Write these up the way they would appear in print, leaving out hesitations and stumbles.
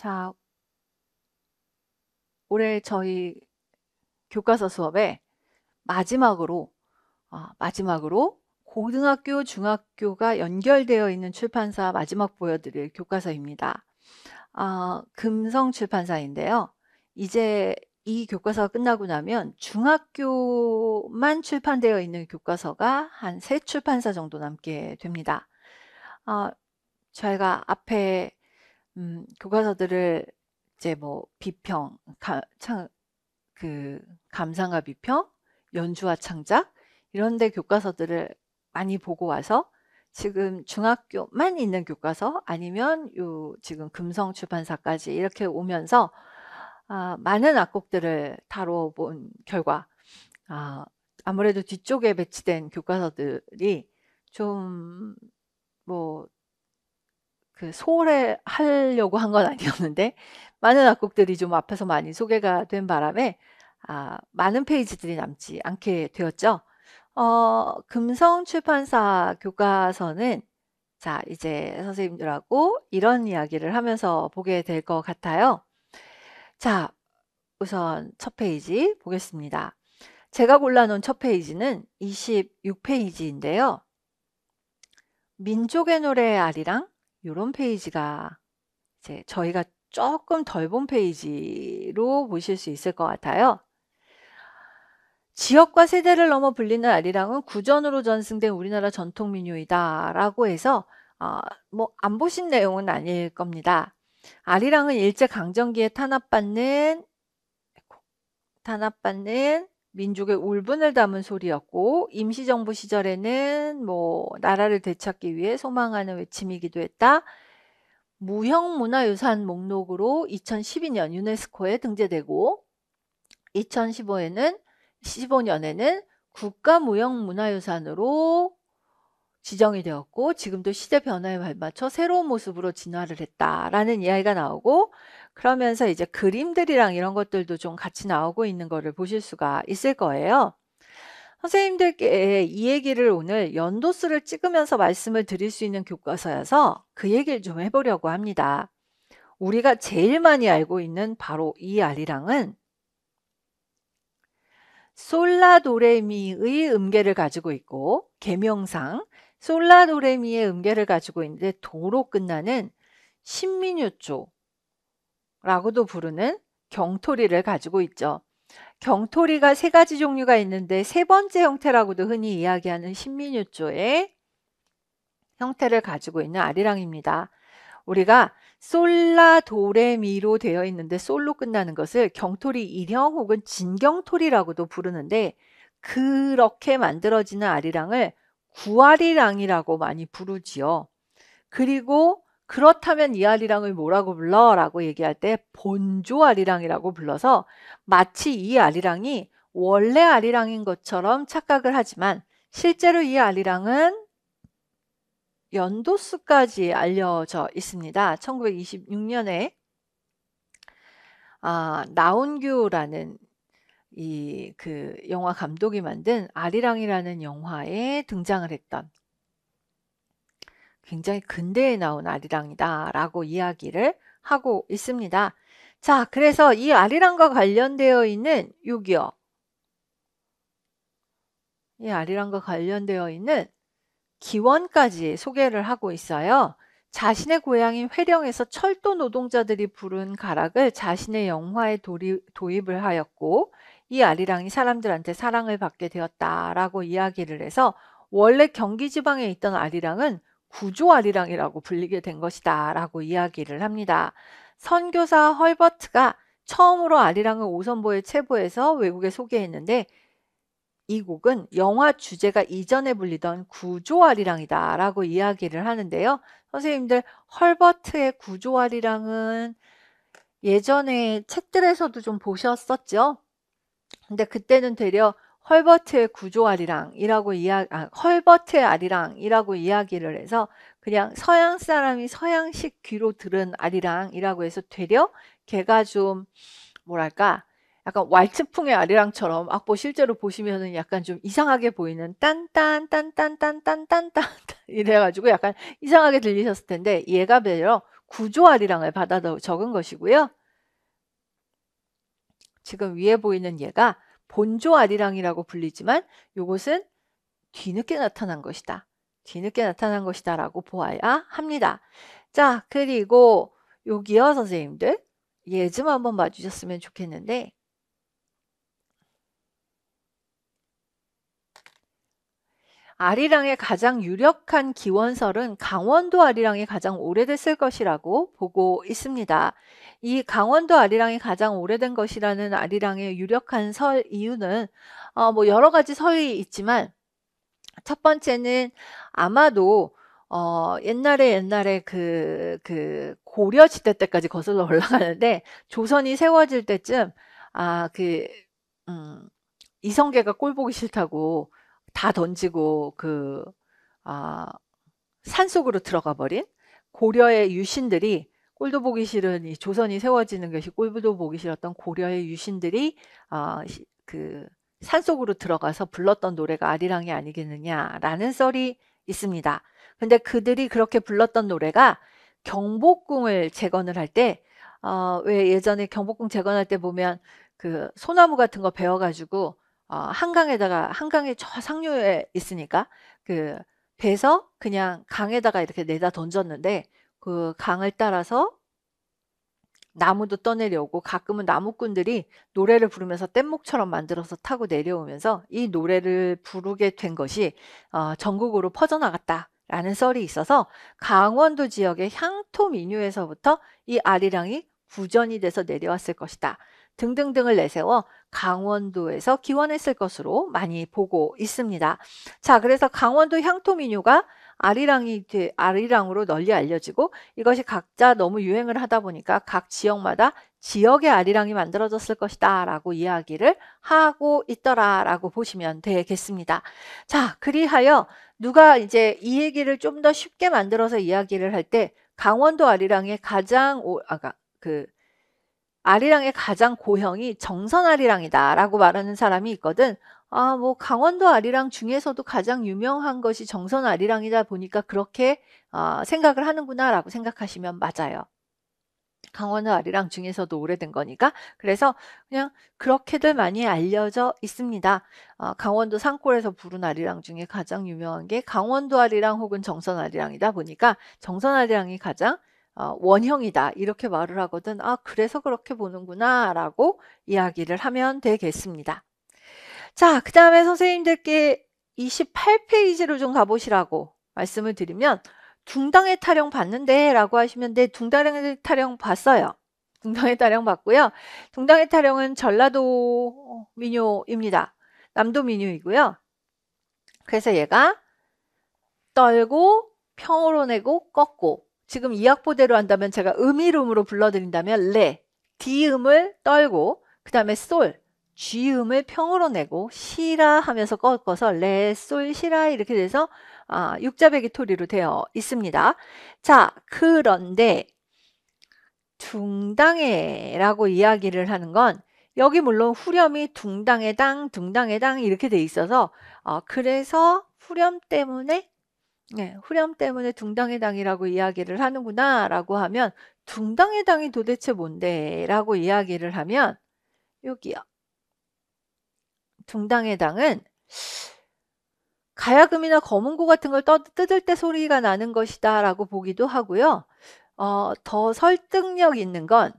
자, 올해 저희 교과서 수업에 마지막으로 고등학교, 중학교가 연결되어 있는 출판사 마지막 보여드릴 교과서입니다. 금성 출판사인데요. 이제 이 교과서가 끝나고 나면 중학교만 출판되어 있는 교과서가 한 3출판사 정도 남게 됩니다. 저희가 앞에 교과서들을 이제 뭐 비평, 감상과 비평, 연주와 창작 이런 데 교과서들을 많이 보고 와서 지금 중학교만 있는 교과서 아니면 요 지금 금성 출판사까지 이렇게 오면서 많은 악곡들을 다뤄본 결과 아무래도 뒤쪽에 배치된 교과서들이 좀 뭐 소홀하려고 한 건 아니었는데 많은 악곡들이 좀 앞에서 많이 소개가 된 바람에 많은 페이지들이 남지 않게 되었죠. 금성 출판사 교과서는 자, 이제 선생님들하고 이런 이야기를 하면서 보게 될 것 같아요. 자, 우선 첫 페이지 보겠습니다. 제가 골라놓은 첫 페이지는 26페이지인데요. 민족의 노래 아리랑 이런 페이지가 이제 저희가 조금 덜 본 페이지로 보실 수 있을 것 같아요. 지역과 세대를 넘어 불리는 아리랑은 구전으로 전승된 우리나라 전통 민요이다 라고 해서 뭐 안 보신 내용은 아닐 겁니다. 아리랑은 일제강점기에 탄압받는 민족의 울분을 담은 소리였고 임시정부 시절에는 뭐 나라를 되찾기 위해 소망하는 외침이기도 했다. 무형문화유산 목록으로 2012년 유네스코에 등재되고 2015년에는 국가무형문화유산으로 지정이 되었고 지금도 시대 변화에 발맞춰 새로운 모습으로 진화를 했다라는 이야기가 나오고 그러면서 이제 그림들이랑 이런 것들도 좀 같이 나오고 있는 거를 보실 수가 있을 거예요. 선생님들께 이 얘기를 오늘 연도수를 찍으면서 말씀을 드릴 수 있는 교과서여서 그 얘기를 좀 해보려고 합니다. 우리가 제일 많이 알고 있는 바로 이 아리랑은 솔라도레미의 음계를 가지고 있고 계명상 솔라도레미의 음계를 가지고 있는데 도로 끝나는 신민요조라고도 부르는 경토리를 가지고 있죠. 경토리가 3가지 종류가 있는데 3번째 형태라고도 흔히 이야기하는 신민요조의 형태를 가지고 있는 아리랑입니다. 우리가 솔라도레미로 되어 있는데 솔로 끝나는 것을 경토리 1형 혹은 진경토리라고도 부르는데 그렇게 만들어지는 아리랑을 구아리랑이라고 많이 부르지요. 그리고 그렇다면 이 아리랑을 뭐라고 불러? 라고 얘기할 때 본조 아리랑이라고 불러서 마치 이 아리랑이 원래 아리랑인 것처럼 착각을 하지만 실제로 이 아리랑은 연도수까지 알려져 있습니다. 1926년에 나운규라는 그 영화 감독이 만든 아리랑이라는 영화에 등장을 했던 굉장히 근대에 나온 아리랑이다 라고 이야기를 하고 있습니다. 자, 그래서 이 아리랑과 관련되어 있는 여기요. 이 아리랑과 관련되어 있는 기원까지 소개를 하고 있어요. 자신의 고향인 회령에서 철도 노동자들이 부른 가락을 자신의 영화에 도입을 하였고 이 아리랑이 사람들한테 사랑을 받게 되었다라고 이야기를 해서 원래 경기지방에 있던 아리랑은 구조 아리랑이라고 불리게 된 것이다 라고 이야기를 합니다. 선교사 헐버트가 처음으로 아리랑을 오선보에 체부해서 외국에 소개했는데 이 곡은 영화 주제가 이전에 불리던 구조아리랑이다 라고 이야기를 하는데요. 선생님들 헐버트의 구조아리랑은 예전에 책들에서도 좀 보셨었죠? 근데 그때는 되려 헐버트의 구조아리랑이라고 헐버트의 아리랑이라고 이야기를 해서 그냥 서양 사람이 서양식 귀로 들은 아리랑이라고 해서 되려 걔가 좀 뭐랄까 약간 왈츠풍의 아리랑처럼 악보 실제로 보시면은 약간 좀 이상하게 보이는 딴딴 이래가지고 약간 이상하게 들리셨을 텐데 얘가 되려 구조 아리랑을 받아 적은 것이고요. 지금 위에 보이는 얘가 본조 아리랑이라고 불리지만 이것은 뒤늦게 나타난 것이다. 뒤늦게 나타난 것이다 라고 보아야 합니다. 자, 그리고 여기요 선생님들 얘 좀 한번 봐주셨으면 좋겠는데 아리랑의 가장 유력한 기원설은 강원도 아리랑이 가장 오래됐을 것이라고 보고 있습니다. 이 강원도 아리랑이 가장 오래된 것이라는 아리랑의 유력한 설 이유는 뭐 여러 가지 설이 있지만 첫 번째는 아마도 옛날에 그 고려 시대 때까지 거슬러 올라가는데 조선이 세워질 때쯤 이성계가 꼴 보기 싫다고 다 던지고 산속으로 들어가 버린 고려의 유신들이 꼴도 보기 싫은 이 조선이 세워지는 것이 꼴도 보기 싫었던 고려의 유신들이 그 산속으로 들어가서 불렀던 노래가 아리랑이 아니겠느냐라는 썰이 있습니다. 근데 그들이 그렇게 불렀던 노래가 경복궁을 재건을 할 때 왜 예전에 경복궁 재건할 때 보면 그 소나무 같은 거 베어가지고 한강에 저 상류에 있으니까 그 배서 그냥 강에다가 이렇게 내다 던졌는데 그 강을 따라서 나무도 떠내려오고 가끔은 나무꾼들이 노래를 부르면서 뗏목처럼 만들어서 타고 내려오면서 이 노래를 부르게 된 것이 전국으로 퍼져나갔다라는 썰이 있어서 강원도 지역의 향토 민요에서부터 이 아리랑이 구전이 돼서 내려왔을 것이다. 등등등을 내세워 강원도에서 기원했을 것으로 많이 보고 있습니다. 자, 그래서 강원도 향토 민요가 아리랑으로 널리 알려지고 이것이 각자 너무 유행을 하다 보니까 각 지역마다 지역의 아리랑이 만들어졌을 것이다 라고 이야기를 하고 있더라 라고 보시면 되겠습니다. 자, 그리하여 누가 이제 이 얘기를 좀 더 쉽게 만들어서 이야기를 할 때 강원도 아리랑의 아리랑의 가장 고형이 정선 아리랑이다 라고 말하는 사람이 있거든. 뭐 강원도 아리랑 중에서도 가장 유명한 것이 정선 아리랑이다 보니까 그렇게 생각을 하는구나 라고 생각하시면 맞아요. 강원도 아리랑 중에서도 오래된 거니까. 그래서 그냥 그렇게들 많이 알려져 있습니다. 강원도 산골에서 부른 아리랑 중에 가장 유명한 게 강원도 아리랑 혹은 정선 아리랑이다 보니까 정선 아리랑이 가장 원형이다 이렇게 말을 하거든. 그래서 그렇게 보는구나 라고 이야기를 하면 되겠습니다. 자, 그 다음에 선생님들께 28페이지로 좀 가보시라고 말씀을 드리면 둥당의 타령 봤는데 라고 하시면 네, 둥당의 타령 봤어요. 둥당의 타령 봤고요. 둥당의 타령은 전라도 민요입니다. 남도 민요이고요. 그래서 얘가 떨고 평으로 내고 꺾고 지금 이 악보대로 한다면 제가 음이름으로 불러드린다면 레, D음을 떨고 그 다음에 솔, G음을 평으로 내고 시라 하면서 꺾어서 레, 솔, 시라 이렇게 돼서 육자배기 토리로 되어 있습니다. 자, 그런데 둥당해라고 이야기를 하는 건 여기 물론 후렴이 둥당해 당, 둥당해 당 이렇게 돼 있어서 그래서 후렴 때문에 둥당해 당이라고 이야기를 하는구나 라고 하면 둥당해 당이 도대체 뭔데 라고 이야기를 하면 여기요. 둥당해 당은 가야금이나 거문고 같은 걸 뜯을 때 소리가 나는 것이다 라고 보기도 하고요. 더 설득력 있는 건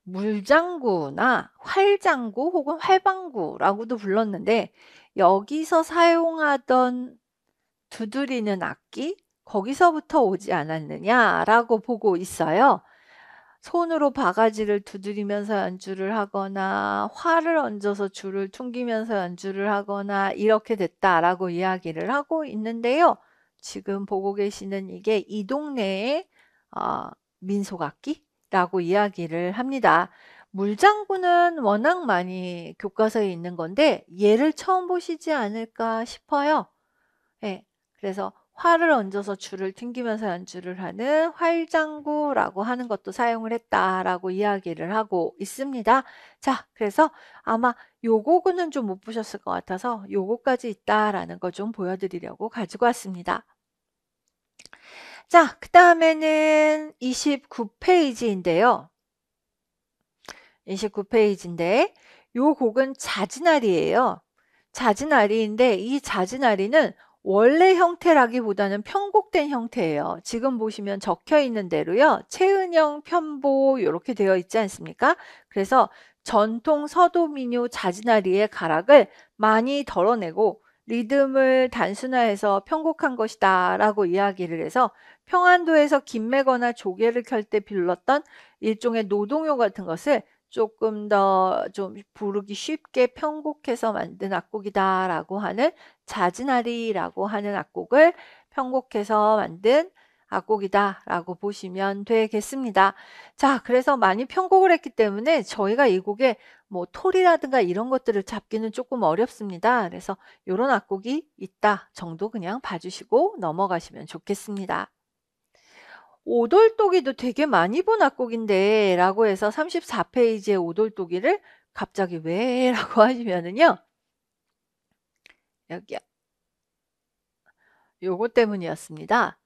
물장구나 활장구 혹은 활방구라고도 불렀는데 여기서 사용하던 두드리는 악기 거기서부터 오지 않았느냐라고 보고 있어요. 손으로 바가지를 두드리면서 연주를 하거나 활을 얹어서 줄을 퉁기면서 연주를 하거나 이렇게 됐다라고 이야기를 하고 있는데요. 지금 보고 계시는 이게 이 동네의 민속악기라고 이야기를 합니다. 물장구는 워낙 많이 교과서에 있는 건데 얘를 처음 보시지 않을까 싶어요. 네, 그래서 활을 얹어서 줄을 튕기면서 연주를 하는 활장구라고 하는 것도 사용을 했다라고 이야기를 하고 있습니다. 자, 그래서 아마 요 곡은 좀 못 보셨을 것 같아서 요거까지 있다라는 거 좀 보여드리려고 가지고 왔습니다. 자, 그 다음에는 29페이지인데요. 29페이지인데 요 곡은 자진아리예요. 자진아리인데 이 자진아리는 원래 형태라기보다는 편곡된 형태예요. 지금 보시면 적혀 있는 대로요. 채은형, 편보 이렇게 되어 있지 않습니까? 그래서 전통 서도민요 자진아리의 가락을 많이 덜어내고 리듬을 단순화해서 편곡한 것이다 라고 이야기를 해서 평안도에서 김매거나 조개를 켤 때 빌렸던 일종의 노동요 같은 것을 조금 더 좀 부르기 쉽게 편곡해서 만든 악곡이다라고 하는 자진아리라고 하는 악곡을 편곡해서 만든 악곡이다라고 보시면 되겠습니다. 자, 그래서 많이 편곡을 했기 때문에 저희가 이 곡에 뭐 톨이라든가 이런 것들을 잡기는 조금 어렵습니다. 그래서 이런 악곡이 있다 정도 그냥 봐주시고 넘어가시면 좋겠습니다. 오돌독이도 되게 많이 본 악곡인데 라고 해서 34페이지의 오돌독이를 갑자기 왜? 라고 하시면은요. 여기요. 요거 때문이었습니다.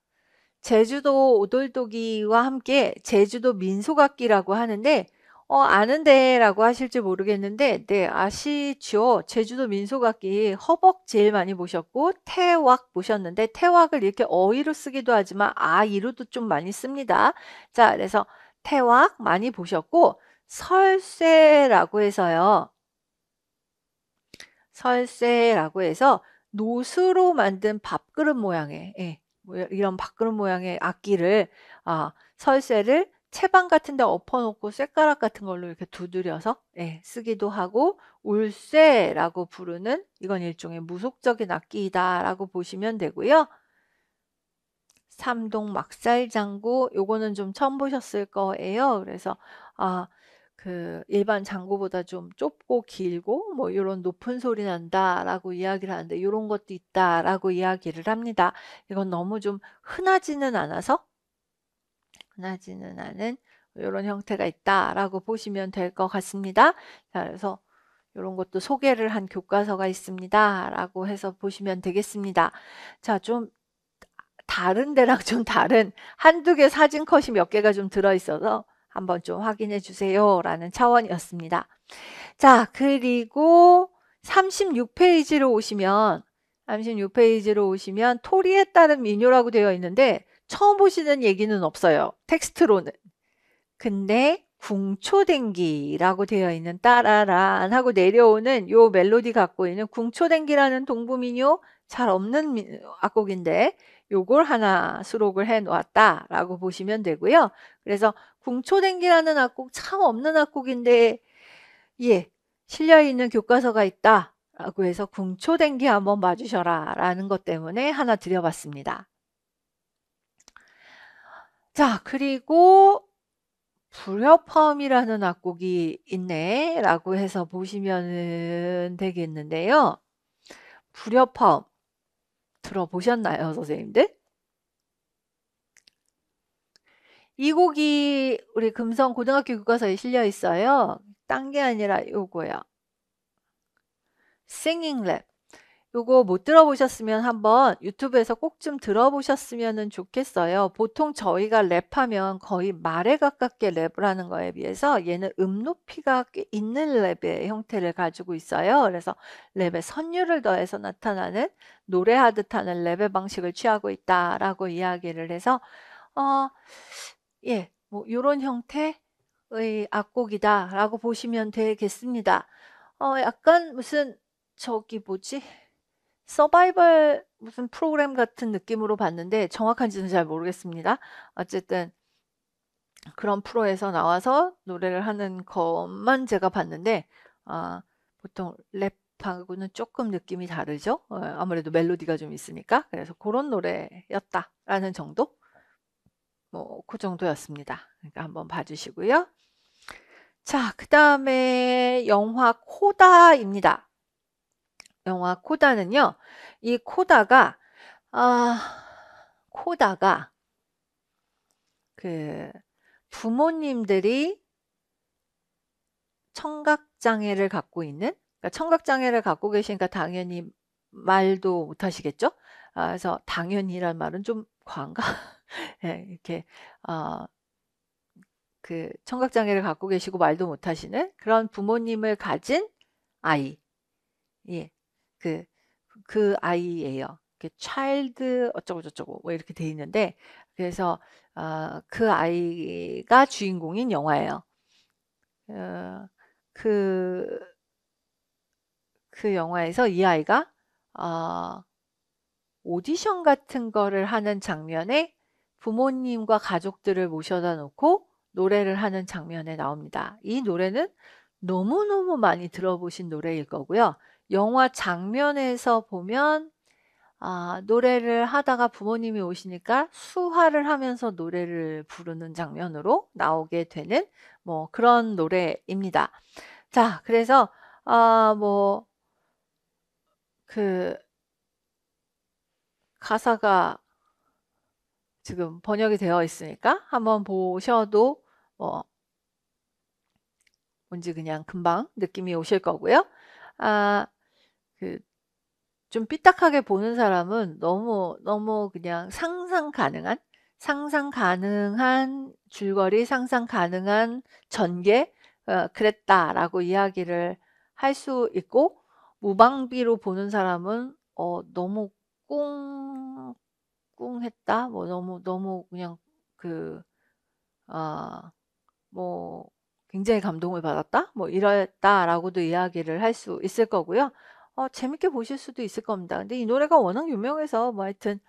제주도 오돌독이와 함께 제주도 민속악기라고 하는데 아는데 라고 하실지 모르겠는데 네 아시죠? 제주도 민속악기 허벅 제일 많이 보셨고 태왁 보셨는데 태왁을 이렇게 어휘로 쓰기도 하지만 아이로도 좀 많이 씁니다. 자, 그래서 태왁 많이 보셨고 설쇠라고 해서요. 설쇠라고 해서 노스로 만든 밥그릇 모양의 뭐 이런 밥그릇 모양의 악기를 설쇠를 채방 같은 데 엎어놓고 쇳가락 같은 걸로 이렇게 두드려서 쓰기도 하고 울쇠라고 부르는 이건 일종의 무속적인 악기이다라고 보시면 되고요. 삼동 막살장구 요거는 좀 처음 보셨을 거예요. 그래서 그 일반 장구보다 좀 좁고 길고 뭐 이런 높은 소리 난다라고 이야기를 하는데 이런 것도 있다라고 이야기를 합니다. 이건 너무 좀 흔하지는 않아서 흔하지는 않은 이런 형태가 있다라고 보시면 될 것 같습니다. 자, 그래서 이런 것도 소개를 한 교과서가 있습니다라고 해서 보시면 되겠습니다. 자, 좀 다른 데랑 좀 다른 한두 개 사진 컷이 몇 개가 좀 들어있어서 한번 좀 확인해 주세요 라는 차원이었습니다. 자, 그리고 36페이지로 오시면 토리에 따른 민요라고 되어 있는데 처음 보시는 얘기는 없어요. 텍스트로는. 근데 궁초댕기라고 되어 있는 따라란 하고 내려오는 요 멜로디 갖고 있는 궁초댕기라는 동부민요 잘 없는 악곡인데 요걸 하나 수록을 해 놓았다라고 보시면 되고요. 그래서 궁초댕기라는 악곡 참 없는 악곡인데 실려 있는 교과서가 있다라고 해서 궁초댕기 한번 봐주셔라 라는 것 때문에 하나 드려봤습니다. 자, 그리고 불협화음이라는 악곡이 있네 라고 해서 보시면 되겠는데요. 불협화음 들어보셨나요, 선생님들? 이 곡이 우리 금성 고등학교 교과서에 실려 있어요. 딴 게 아니라 요거요. Singing Rap. 요거 못 들어보셨으면 한번 유튜브에서 꼭 좀 들어보셨으면 좋겠어요. 보통 저희가 랩하면 거의 말에 가깝게 랩을 하는 거에 비해서 얘는 높이가 꽤 있는 랩의 형태를 가지고 있어요. 그래서 랩에 선율을 더해서 나타나는 노래하듯 하는 랩의 방식을 취하고 있다라고 이야기를 해서 뭐 요런 형태의 악곡이다라고 보시면 되겠습니다. 약간 무슨 저기 뭐지? 서바이벌 무슨 프로그램 같은 느낌으로 봤는데 정확한지는 잘 모르겠습니다. 어쨌든 그런 프로에서 나와서 노래를 하는 것만 제가 봤는데 보통 랩하고는 조금 느낌이 다르죠. 아무래도 멜로디가 좀 있으니까. 그래서 그런 노래였다라는 정도? 뭐 그 정도였습니다. 그러니까 한번 봐주시고요. 자, 그 다음에 영화 코다입니다. 영화 코다는요. 이 코다가 코다가 그 부모님들이 청각장애를 갖고 있는, 그러니까 청각장애를 갖고 계시니까 당연히 말도 못하시겠죠? 그래서 당연히란 말은 좀 과한가? 예, 이렇게 그 청각장애를 갖고 계시고 말도 못하시는 그런 부모님을 가진 아이, 예, 그 아이예요. 차일드 어쩌고 저쩌고 뭐 이렇게 돼 있는데, 그래서 그 아이가 주인공인 영화예요. 어, 그, 그 영화에서 이 아이가 오디션 같은 거를 하는 장면에 부모님과 가족들을 모셔다 놓고 노래를 하는 장면에 나옵니다. 이 노래는 너무너무 많이 들어보신 노래일 거고요. 영화 장면에서 보면 노래를 하다가 부모님이 오시니까 수화를 하면서 노래를 부르는 장면으로 나오게 되는 뭐 그런 노래입니다. 자, 그래서 뭐 그 가사가 지금 번역이 되어 있으니까 한번 보셔도 뭐 뭔지 그냥 금방 느낌이 오실 거고요. 그 좀 삐딱하게 보는 사람은 너무 그냥 상상 가능한 줄거리, 상상 가능한 전개, 그랬다라고 이야기를 할 수 있고, 무방비로 보는 사람은 너무 꿍꿍했다, 뭐 너무 그냥 그 뭐 굉장히 감동을 받았다, 뭐 이랬다라고도 이야기를 할 수 있을 거고요. 재밌게 보실 수도 있을 겁니다. 근데 이 노래가 워낙 유명해서 뭐 하여튼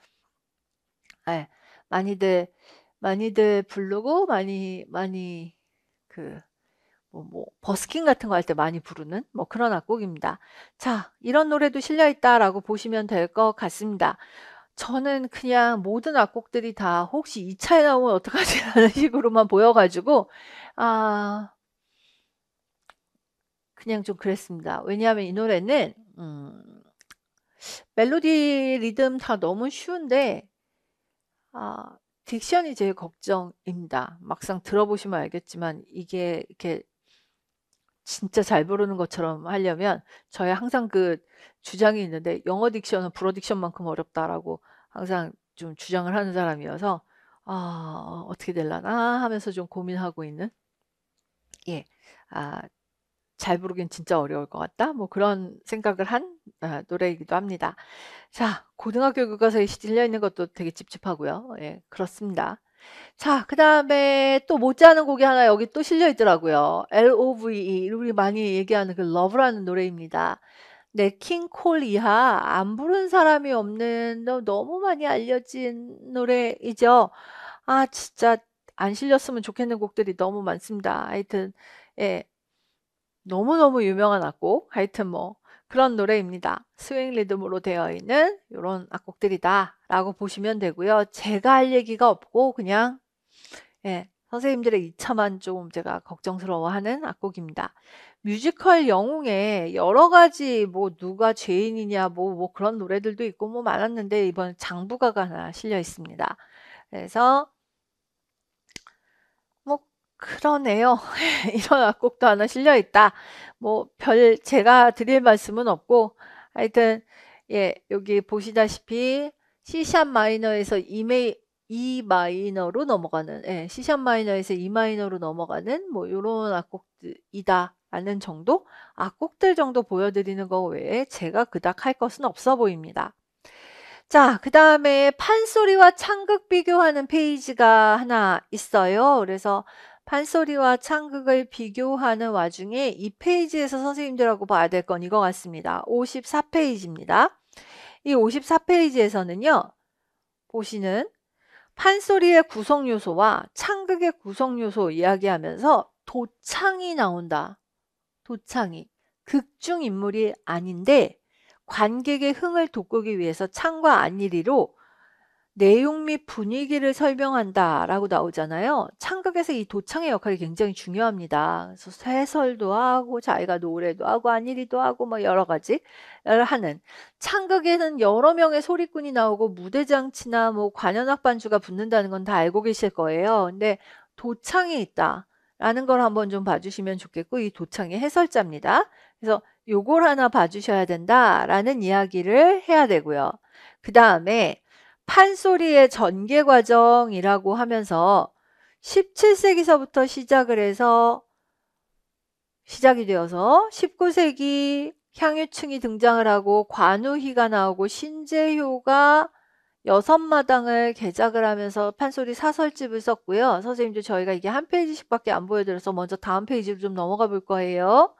예, 많이들 부르고 많이 그 뭐 버스킹 같은 거 할 때 많이 부르는 뭐 그런 악곡입니다. 자, 이런 노래도 실려 있다라고 보시면 될 것 같습니다. 저는 그냥 모든 악곡들이 다 혹시 2차에 나오면 어떡하지라는 식으로만 보여가지고 그냥 좀 그랬습니다. 왜냐하면 이 노래는 멜로디, 리듬 다 너무 쉬운데 딕션이 제일 걱정입니다. 막상 들어보시면 알겠지만 이게 이렇게 진짜 잘 부르는 것처럼 하려면 저의 항상 그 주장이 있는데, 영어 딕션은 불어 딕션만큼 어렵다라고 항상 좀 주장을 하는 사람이어서 어떻게 될라나 하면서 좀 고민하고 있는, 예, 잘 부르긴 진짜 어려울 것 같다, 뭐 그런 생각을 한 노래이기도 합니다. 자, 고등학교 교과서에 실려 있는 것도 되게 찝찝하고요. 예, 그렇습니다. 자, 그 다음에 또 못지않은 곡이 하나 여기 또 실려 있더라고요. LOVE, 우리 많이 얘기하는 그 러브라는 노래입니다. 넷킹 콜 이하 안 부른 사람이 없는 너무 많이 알려진 노래이죠. 진짜 안 실렸으면 좋겠는 곡들이 너무 많습니다. 하여튼 예, 너무너무 유명한 악곡, 하여튼 뭐 그런 노래입니다. 스윙 리듬으로 되어 있는 이런 악곡들이다 라고 보시면 되고요. 제가 할 얘기가 없고 그냥 선생님들의 2차만 조금 제가 걱정스러워하는 악곡입니다. 뮤지컬 영웅에 여러 가지 뭐 누가 죄인이냐 뭐 그런 노래들도 있고 뭐 많았는데, 이번 장부가가 하나 실려 있습니다. 그래서 뭐 그러네요. 이런 악곡도 하나 실려 있다. 뭐 제가 드릴 말씀은 없고, 하여튼 여기 보시다시피 C샵 마이너에서 E 마이너로 넘어가는, C샵 마이너에서 E 마이너로 넘어가는 뭐 요런 악곡이다 라는 정도, 악곡들 정도 보여드리는 거 외에 제가 그닥 할 것은 없어 보입니다. 자, 그 다음에 판소리와 창극 비교하는 페이지가 하나 있어요. 그래서 판소리와 창극을 비교하는 와중에 이 페이지에서 선생님들하고 봐야 될 건 이거 같습니다. 54페이지입니다. 이 54페이지에서는요, 보시는 판소리의 구성 요소와 창극의 구성 요소 이야기하면서 도창이 나온다. 도창이. 극중 인물이 아닌데 관객의 흥을 돋구기 위해서 창과 안일이로 내용 및 분위기를 설명한다라고 나오잖아요. 창극에서 이 도창의 역할이 굉장히 중요합니다. 그래서 해설도 하고 자기가 노래도 하고 안일이도 하고 뭐 여러 가지를 하는. 창극에는 여러 명의 소리꾼이 나오고 무대장치나 뭐 관현악 반주가 붙는다는 건 다 알고 계실 거예요. 근데 도창이 있다라는 걸 한번 좀 봐주시면 좋겠고, 이 도창의 해설자입니다. 그래서 요걸 하나 봐주셔야 된다라는 이야기를 해야 되고요. 그 다음에 판소리의 전개 과정이라고 하면서 17세기서부터 시작이 되어서 19세기 향유층이 등장을 하고 관우희가 나오고 신재효가 여섯마당을 개작을 하면서 판소리 사설집을 썼고요. 선생님도 저희가 이게 한 페이지씩밖에 안 보여드려서 먼저 다음 페이지로 좀 넘어가 볼 거예요.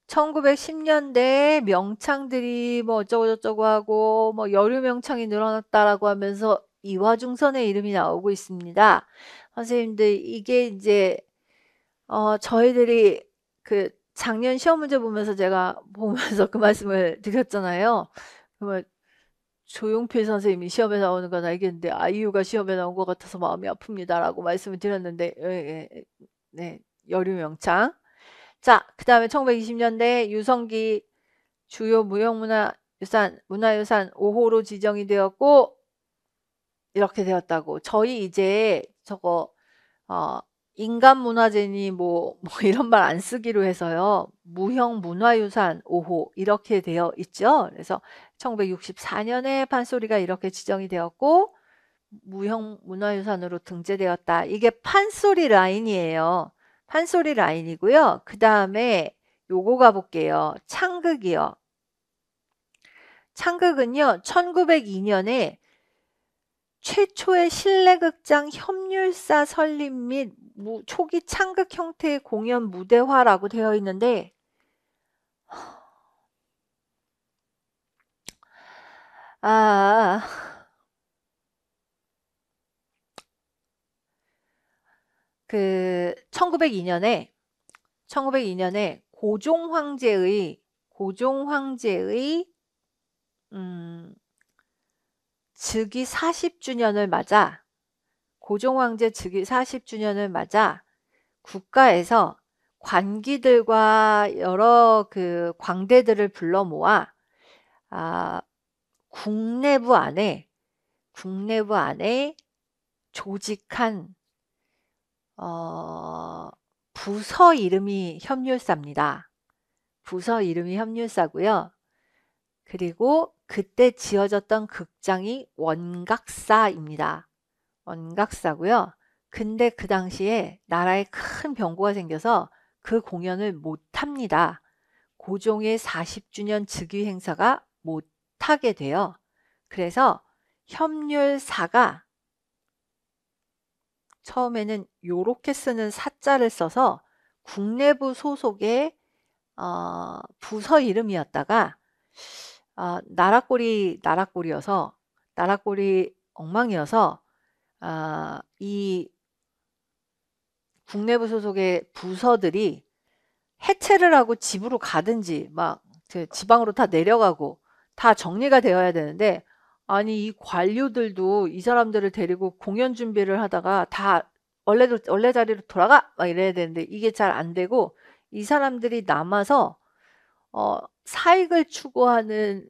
1910년대 명창들이 뭐 어쩌고저쩌고 하고 뭐 여류 명창이 늘어났다라고 하면서 이화중선의 이름이 나오고 있습니다. 선생님들 이게 이제 저희들이 그 작년 시험 문제 보면서 제가 보면서 그 말씀을 드렸잖아요. 그러면 조용필 선생님이 시험에 나오는 건 알겠는데 아이유가 시험에 나온 것 같아서 마음이 아픕니다라고 말씀을 드렸는데 네, 여류 명창. 자, 그 다음에 1920년대 유성기 주요 문화유산 5호로 지정이 되었고 이렇게 되었다고. 저희 이제 저거 인간문화재니 뭐 이런 말 안 쓰기로 해서요. 무형문화유산 5호 이렇게 되어 있죠. 그래서 1964년에 판소리가 이렇게 지정이 되었고 무형문화유산으로 등재되었다. 이게 판소리 라인이에요. 판소리 라인이고요. 그 다음에 요거 가볼게요. 창극이요. 창극은요. 1902년에 최초의 실내극장 협률사 설립 및 초기 창극 형태의 공연 무대화라고 되어 있는데 그 1902년에 고종황제의 즉위 40주년을 맞아 고종황제 즉위 40주년을 맞아 국가에서 관기들과 여러 그 광대들을 불러 모아 국내부 안에 조직한 부서 이름이 협률사입니다. 부서 이름이 협률사고요. 그리고 그때 지어졌던 극장이 원각사입니다. 원각사고요. 근데 그 당시에 나라에 큰 병고가 생겨서 그 공연을 못합니다. 고종의 40주년 즉위 행사가 못하게 돼요. 그래서 협률사가 처음에는 요렇게 쓰는 사자를 써서 국내부 소속의 부서 이름이었다가 나라꼴이 엉망이어서 이 국내부 소속의 부서들이 해체를 하고 집으로 가든지 막 지방으로 다 내려가고 다 정리가 되어야 되는데 아니 이 관료들도 이 사람들을 데리고 공연 준비를 하다가 다 원래 자리로 돌아가 막 이래야 되는데 이게 잘 안 되고 이 사람들이 남아서 사익을 추구하는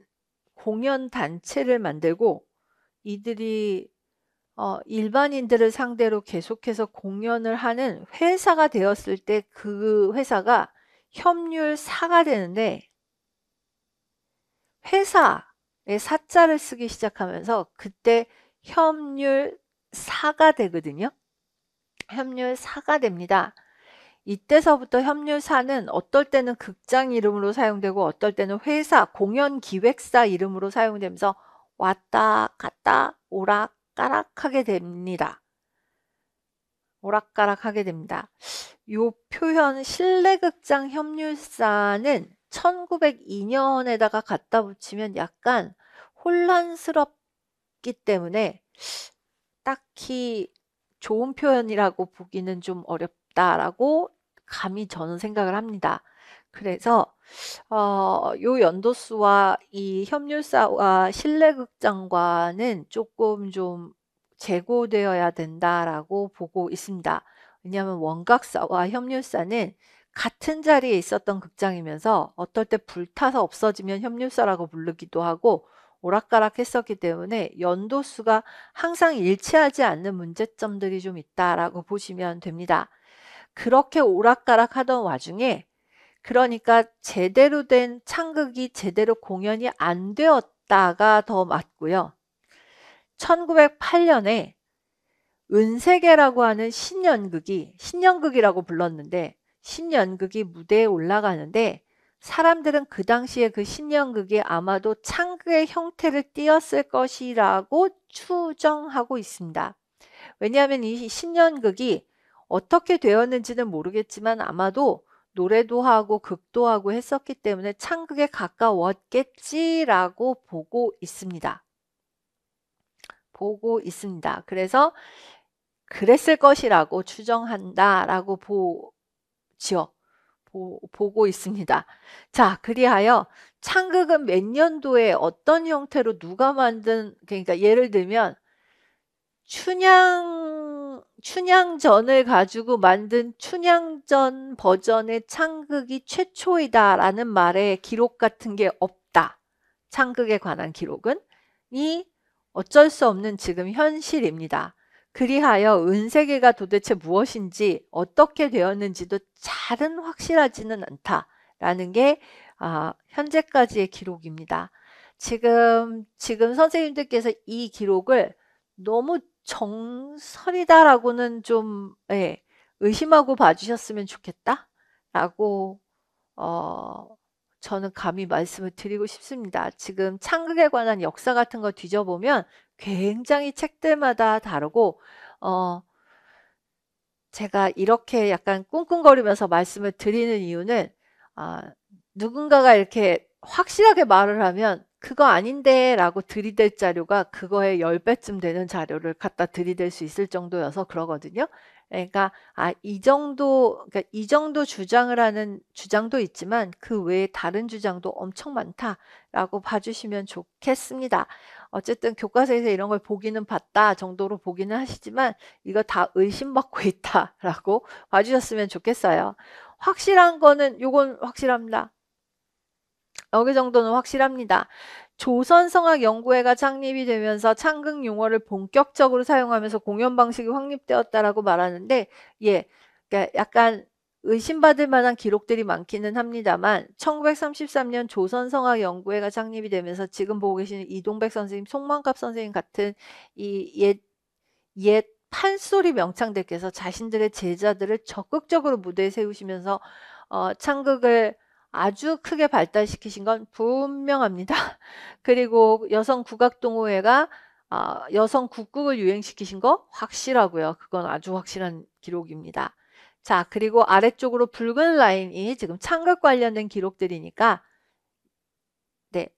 공연 단체를 만들고 이들이 일반인들을 상대로 계속해서 공연을 하는 회사가 되었을 때 그 회사가 협률사가 되는데 회사에 사자를 쓰기 시작하면서 그때 협률사가 되거든요. 협률사가 됩니다. 이때서부터 협률사는 어떨 때는 극장 이름으로 사용되고 어떨 때는 회사, 공연기획사 이름으로 사용되면서 왔다 갔다 오락가락하게 됩니다. 오락가락하게 됩니다. 요 표현 실내극장 협률사는 1902년에다가 갖다 붙이면 약간 혼란스럽기 때문에 딱히 좋은 표현이라고 보기는 좀 어렵다라고 감히 저는 생각을 합니다. 그래서 요 연도수와 이 협률사와 실내극장과는 조금 좀 재고되어야 된다라고 보고 있습니다. 왜냐하면 원각사와 협률사는 같은 자리에 있었던 극장이면서 어떨 때 불타서 없어지면 협률사라고 부르기도 하고 오락가락 했었기 때문에 연도수가 항상 일치하지 않는 문제점들이 좀 있다라고 보시면 됩니다. 그렇게 오락가락 하던 와중에 그러니까 제대로 된 창극이 제대로 공연이 안 되었다가 더 맞고요. 1908년에 은세계라고 하는 신연극이라고 불렀는데 신연극이 무대에 올라가는데 사람들은 그 당시에 그 신연극이 아마도 창극의 형태를 띄었을 것이라고 추정하고 있습니다. 왜냐하면 이 신연극이 어떻게 되었는지는 모르겠지만 아마도 노래도 하고 극도 하고 했었기 때문에 창극에 가까웠겠지라고 보고 있습니다. 그래서 그랬을 것이라고 추정한다라고 보고 있습니다. 자, 그리하여 창극은 몇 년도에 어떤 형태로 누가 만든, 그러니까 예를 들면 춘향전을 가지고 만든 춘향전 버전의 창극이 최초이다라는 말에 기록 같은 게 없다. 창극에 관한 기록은 이 어쩔 수 없는 지금 현실입니다. 그리하여 은세계가 도대체 무엇인지 어떻게 되었는지도 잘은 확실하지는 않다라는 게 현재까지의 기록입니다. 지금 선생님들께서 이 기록을 너무 정설이다라고는 좀 의심하고 봐주셨으면 좋겠다라고 저는 감히 말씀을 드리고 싶습니다. 지금 창극에 관한 역사 같은 거 뒤져보면 굉장히 책들마다 다르고 제가 이렇게 약간 꿍꿍거리면서 말씀을 드리는 이유는 누군가가 이렇게 확실하게 말을 하면 그거 아닌데 라고 들이댈 자료가 그거의 10배쯤 되는 자료를 갖다 들이댈 수 있을 정도여서 그러거든요. 그러니까 이 정도 주장을 하는 주장도 있지만 그 외에 다른 주장도 엄청 많다라고 봐주시면 좋겠습니다. 어쨌든 교과서에서 이런 걸 보기는 봤다 정도로 보기는 하시지만 이거 다 의심받고 있다라고 봐주셨으면 좋겠어요. 확실한 거는 요건 확실합니다. 여기 정도는 확실합니다. 조선성악연구회가 창립이 되면서 창극 용어를 본격적으로 사용하면서 공연 방식이 확립되었다라고 말하는데 그러니까 약간 의심받을 만한 기록들이 많기는 합니다만 1933년 조선성악연구회가 창립이 되면서 지금 보고 계시는 이동백 선생님, 송만갑 선생님 같은 이 옛 판소리 명창들께서 자신들의 제자들을 적극적으로 무대에 세우시면서 창극을 아주 크게 발달시키신 건 분명합니다. 그리고 여성국악동호회가 여성 국극을 유행시키신 거 확실하고요. 그건 아주 확실한 기록입니다. 자, 그리고 아래쪽으로 붉은 라인이 지금 창극 관련된 기록들이니까 네.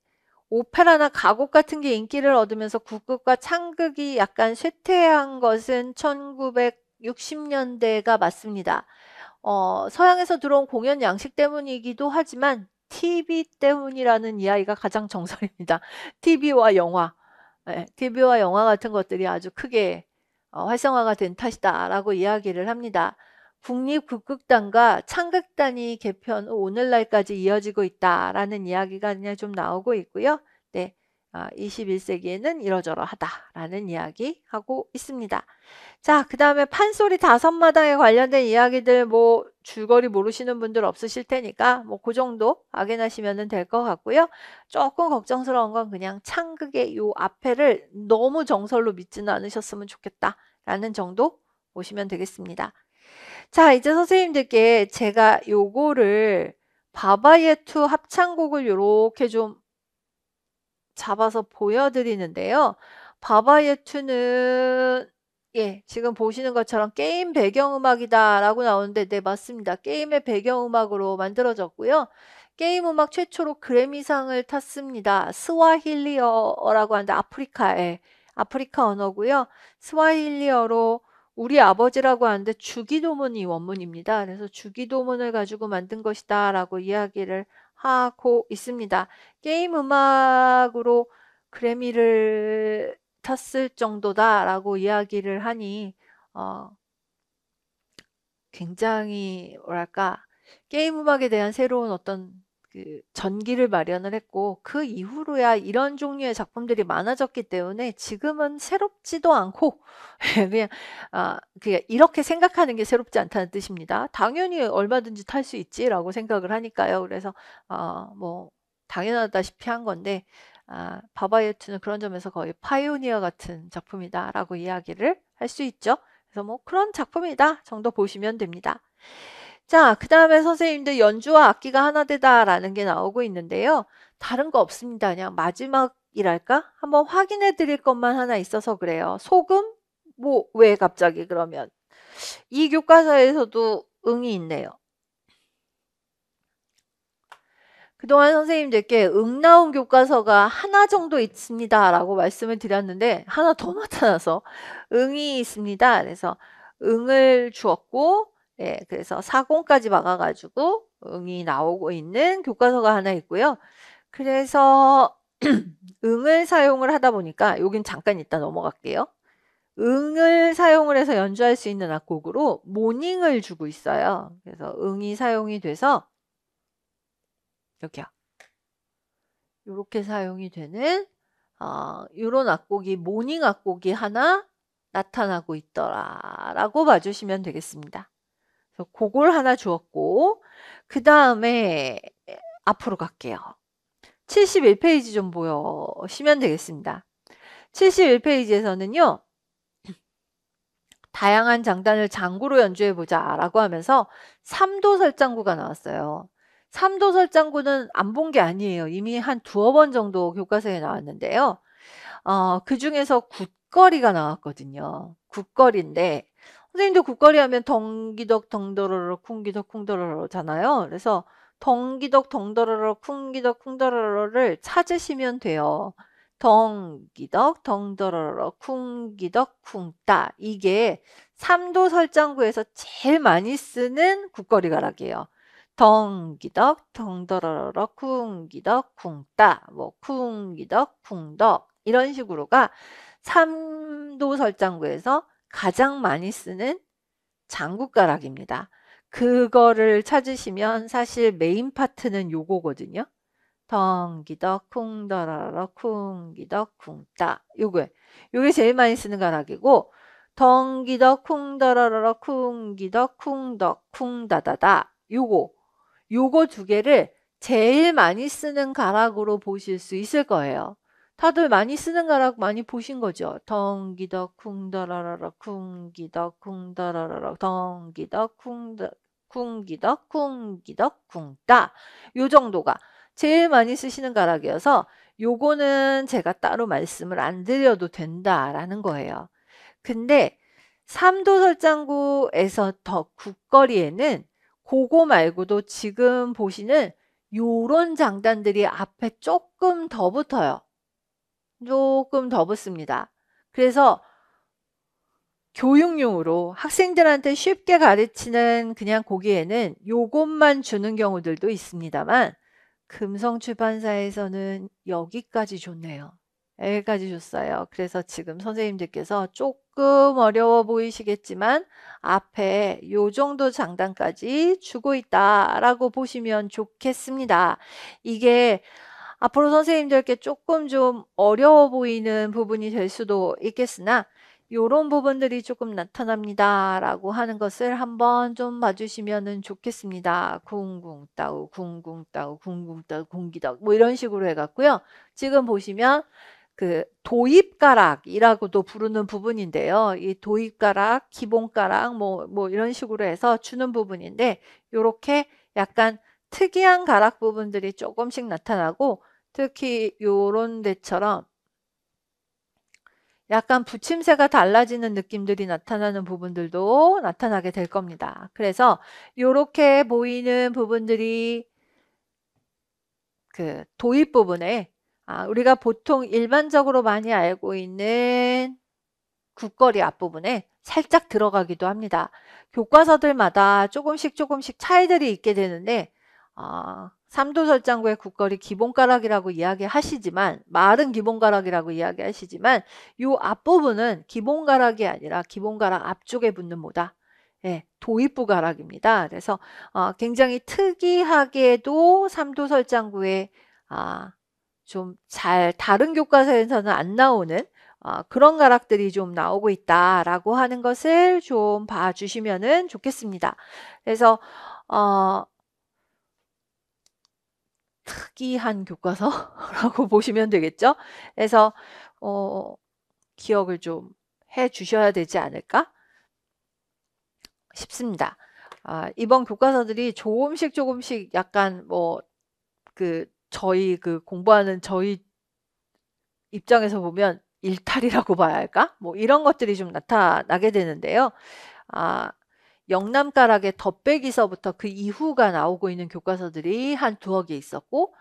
오페라나 가곡 같은 게 인기를 얻으면서 국극과 창극이 약간 쇠퇴한 것은 1960년대가 맞습니다. 서양에서 들어온 공연 양식 때문이기도 하지만 TV 때문이라는 이야기가 가장 정설입니다. TV와 영화, TV와 영화 같은 것들이 아주 크게 활성화가 된 탓이다라고 이야기를 합니다. 국립국극단과 창극단이 개편 후 오늘날까지 이어지고 있다라는 이야기가 그냥 좀 나오고 있고요. 네, 21세기에는 이러저러하다라는 이야기 하고 있습니다. 자, 그 다음에 판소리 5마당에 관련된 이야기들 뭐 줄거리 모르시는 분들 없으실 테니까 뭐 그 정도 확인하시면 될 것 같고요. 조금 걱정스러운 건 그냥 창극의 요 앞에를 너무 정설로 믿지는 않으셨으면 좋겠다라는 정도 보시면 되겠습니다. 자, 이제 선생님들께 제가 요거를 바바예투 합창곡을 요렇게 좀 잡아서 보여드리는데요. 바바예투는 지금 보시는 것처럼 게임 배경음악이다 라고 나오는데 네, 맞습니다. 게임의 배경음악으로 만들어졌고요. 게임 음악 최초로 그래미상을 탔습니다. 스와힐리어라고 하는데 아프리카 언어고요. 스와힐리어로 우리 아버지라고 하는데 주기도문이 원문입니다. 그래서 주기도문을 가지고 만든 것이다 라고 이야기를 하고 있습니다. 게임 음악으로 그래미를 탔을 정도다라고 이야기를 하니 굉장히 뭐랄까 게임 음악에 대한 새로운 어떤 그 전기를 마련을 했고 그 이후로야 이런 종류의 작품들이 많아졌기 때문에 지금은 새롭지도 않고 그냥 이렇게 생각하는 게 새롭지 않다는 뜻입니다. 당연히 얼마든지 탈 수 있지라고 생각을 하니까요. 그래서 뭐 당연하다시피 한 건데 바바이어트는 그런 점에서 거의 파이오니어 같은 작품이다라고 이야기를 할 수 있죠. 그래서 뭐 그런 작품이다 정도 보시면 됩니다. 자, 그 다음에 선생님들 연주와 악기가 하나 되다라는 게 나오고 있는데요. 다른 거 없습니다. 그냥 마지막이랄까? 한번 확인해 드릴 것만 하나 있어서 그래요. 소금? 뭐, 왜 갑자기 그러면? 이 교과서에서도 응이 있네요. 그동안 선생님들께 응 나온 교과서가 하나 정도 있습니다. 라고 말씀을 드렸는데 하나 더 나타나서 응이 있습니다. 그래서 응을 주었고 그래서 40까지 막아가지고 응이 나오고 있는 교과서가 하나 있고요. 그래서 응을 사용을 하다 보니까 여긴 잠깐 이따 넘어갈게요. 응을 사용을 해서 연주할 수 있는 악곡으로 모닝을 주고 있어요. 그래서 응이 사용이 돼서 여기요. 이렇게 사용이 되는 이런 악곡이 모닝 악곡이 하나 나타나고 있더라 라고 봐주시면 되겠습니다. 그래서 그걸 하나 주었고 그 다음에 앞으로 갈게요. 71페이지 좀 보시면 되겠습니다. 71페이지에서는요. 다양한 장단을 장구로 연주해보자 라고 하면서 3도 설장구가 나왔어요. 3도 설장구는 안 본 게 아니에요. 이미 한 두어 번 정도 교과서에 나왔는데요. 그 중에서 굿거리가 나왔거든요. 굿거리인데 선생님도 굿거리 하면 덩기덕 덩더러러 쿵기덕 쿵더러러잖아요. 그래서 덩기덕 덩더러러 쿵기덕 쿵더러러를 찾으시면 돼요. 덩기덕 덩더러러 쿵기덕 쿵따 이게 3도 설장구에서 제일 많이 쓰는 굿거리 가락이에요. 덩기덕 덩더러러 쿵기덕 쿵따 뭐 쿵기덕 쿵덕 이런 식으로가 3도 설장구에서 가장 많이 쓰는 장구가락입니다. 그거를 찾으시면 사실 메인 파트는 요거거든요. 덩기덕 쿵더러러 쿵기덕 쿵따 요게 제일 많이 쓰는 가락이고 덩기덕 쿵더러러 쿵기덕 쿵덕 쿵다다다 요거 두 개를 제일 많이 쓰는 가락으로 보실 수 있을 거예요. 다들 많이 쓰는 가락 많이 보신 거죠? 덩기덕 쿵더러러 쿵기덕 쿵더러러 덩기덕 쿵기덕 쿵기덕 쿵따 요 정도가 제일 많이 쓰시는 가락이어서 요거는 제가 따로 말씀을 안 드려도 된다라는 거예요. 근데 3도 설장구에서 더 굿거리에는 그거 말고도 지금 보시는 요런 장단들이 앞에 조금 더 붙어요. 조금 더 붙습니다. 그래서 교육용으로 학생들한테 쉽게 가르치는 그냥 거기에는 요것만 주는 경우들도 있습니다만 금성출판사에서는 여기까지 줬네요. 여기까지 줬어요. 그래서 지금 선생님들께서 조금 어려워 보이시겠지만 앞에 요 정도 장단까지 주고 있다라고 보시면 좋겠습니다. 이게 앞으로 선생님들께 조금 좀 어려워 보이는 부분이 될 수도 있겠으나 요런 부분들이 조금 나타납니다 라고 하는 것을 한번 좀 봐주시면 좋겠습니다. 쿵쿵따우 쿵쿵따우 쿵쿵따우 쿵기덕 뭐 이런 식으로 해갖고요. 지금 보시면 그 도입가락이라고도 부르는 부분인데요. 이 도입가락, 기본가락 뭐 이런 식으로 해서 주는 부분인데 요렇게 약간 특이한 가락 부분들이 조금씩 나타나고 특히 요런 데처럼 약간 붙임새가 달라지는 느낌들이 나타나는 부분들도 나타나게 될 겁니다. 그래서 요렇게 보이는 부분들이 그 도입 부분에 우리가 보통 일반적으로 많이 알고 있는 굿거리 앞부분에 살짝 들어가기도 합니다. 교과서들마다 조금씩 차이들이 있게 되는데 삼도설장구의 국거리 기본가락이라고 이야기하시지만, 말은 기본가락이라고 이야기하시지만 이 앞부분은 기본가락이 아니라 기본가락 앞쪽에 붙는 뭐다? 예, 도입부 가락입니다. 그래서 굉장히 특이하게도 삼도설장구의 좀 다른 교과서에서는 안 나오는 그런 가락들이 좀 나오고 있다라고 하는 것을 좀 봐주시면 좋겠습니다. 그래서 특이한 교과서라고 보시면 되겠죠. 그래서 기억을 좀 해 주셔야 되지 않을까 싶습니다. 이번 교과서들이 조금씩 약간 저희 공부하는 저희 입장에서 보면 일탈이라고 봐야 할까? 뭐 이런 것들이 좀 나타나게 되는데요. 영남가락의 덧배기서부터 그 이후가 나오고 있는 교과서들이 한 두어 개 있었고,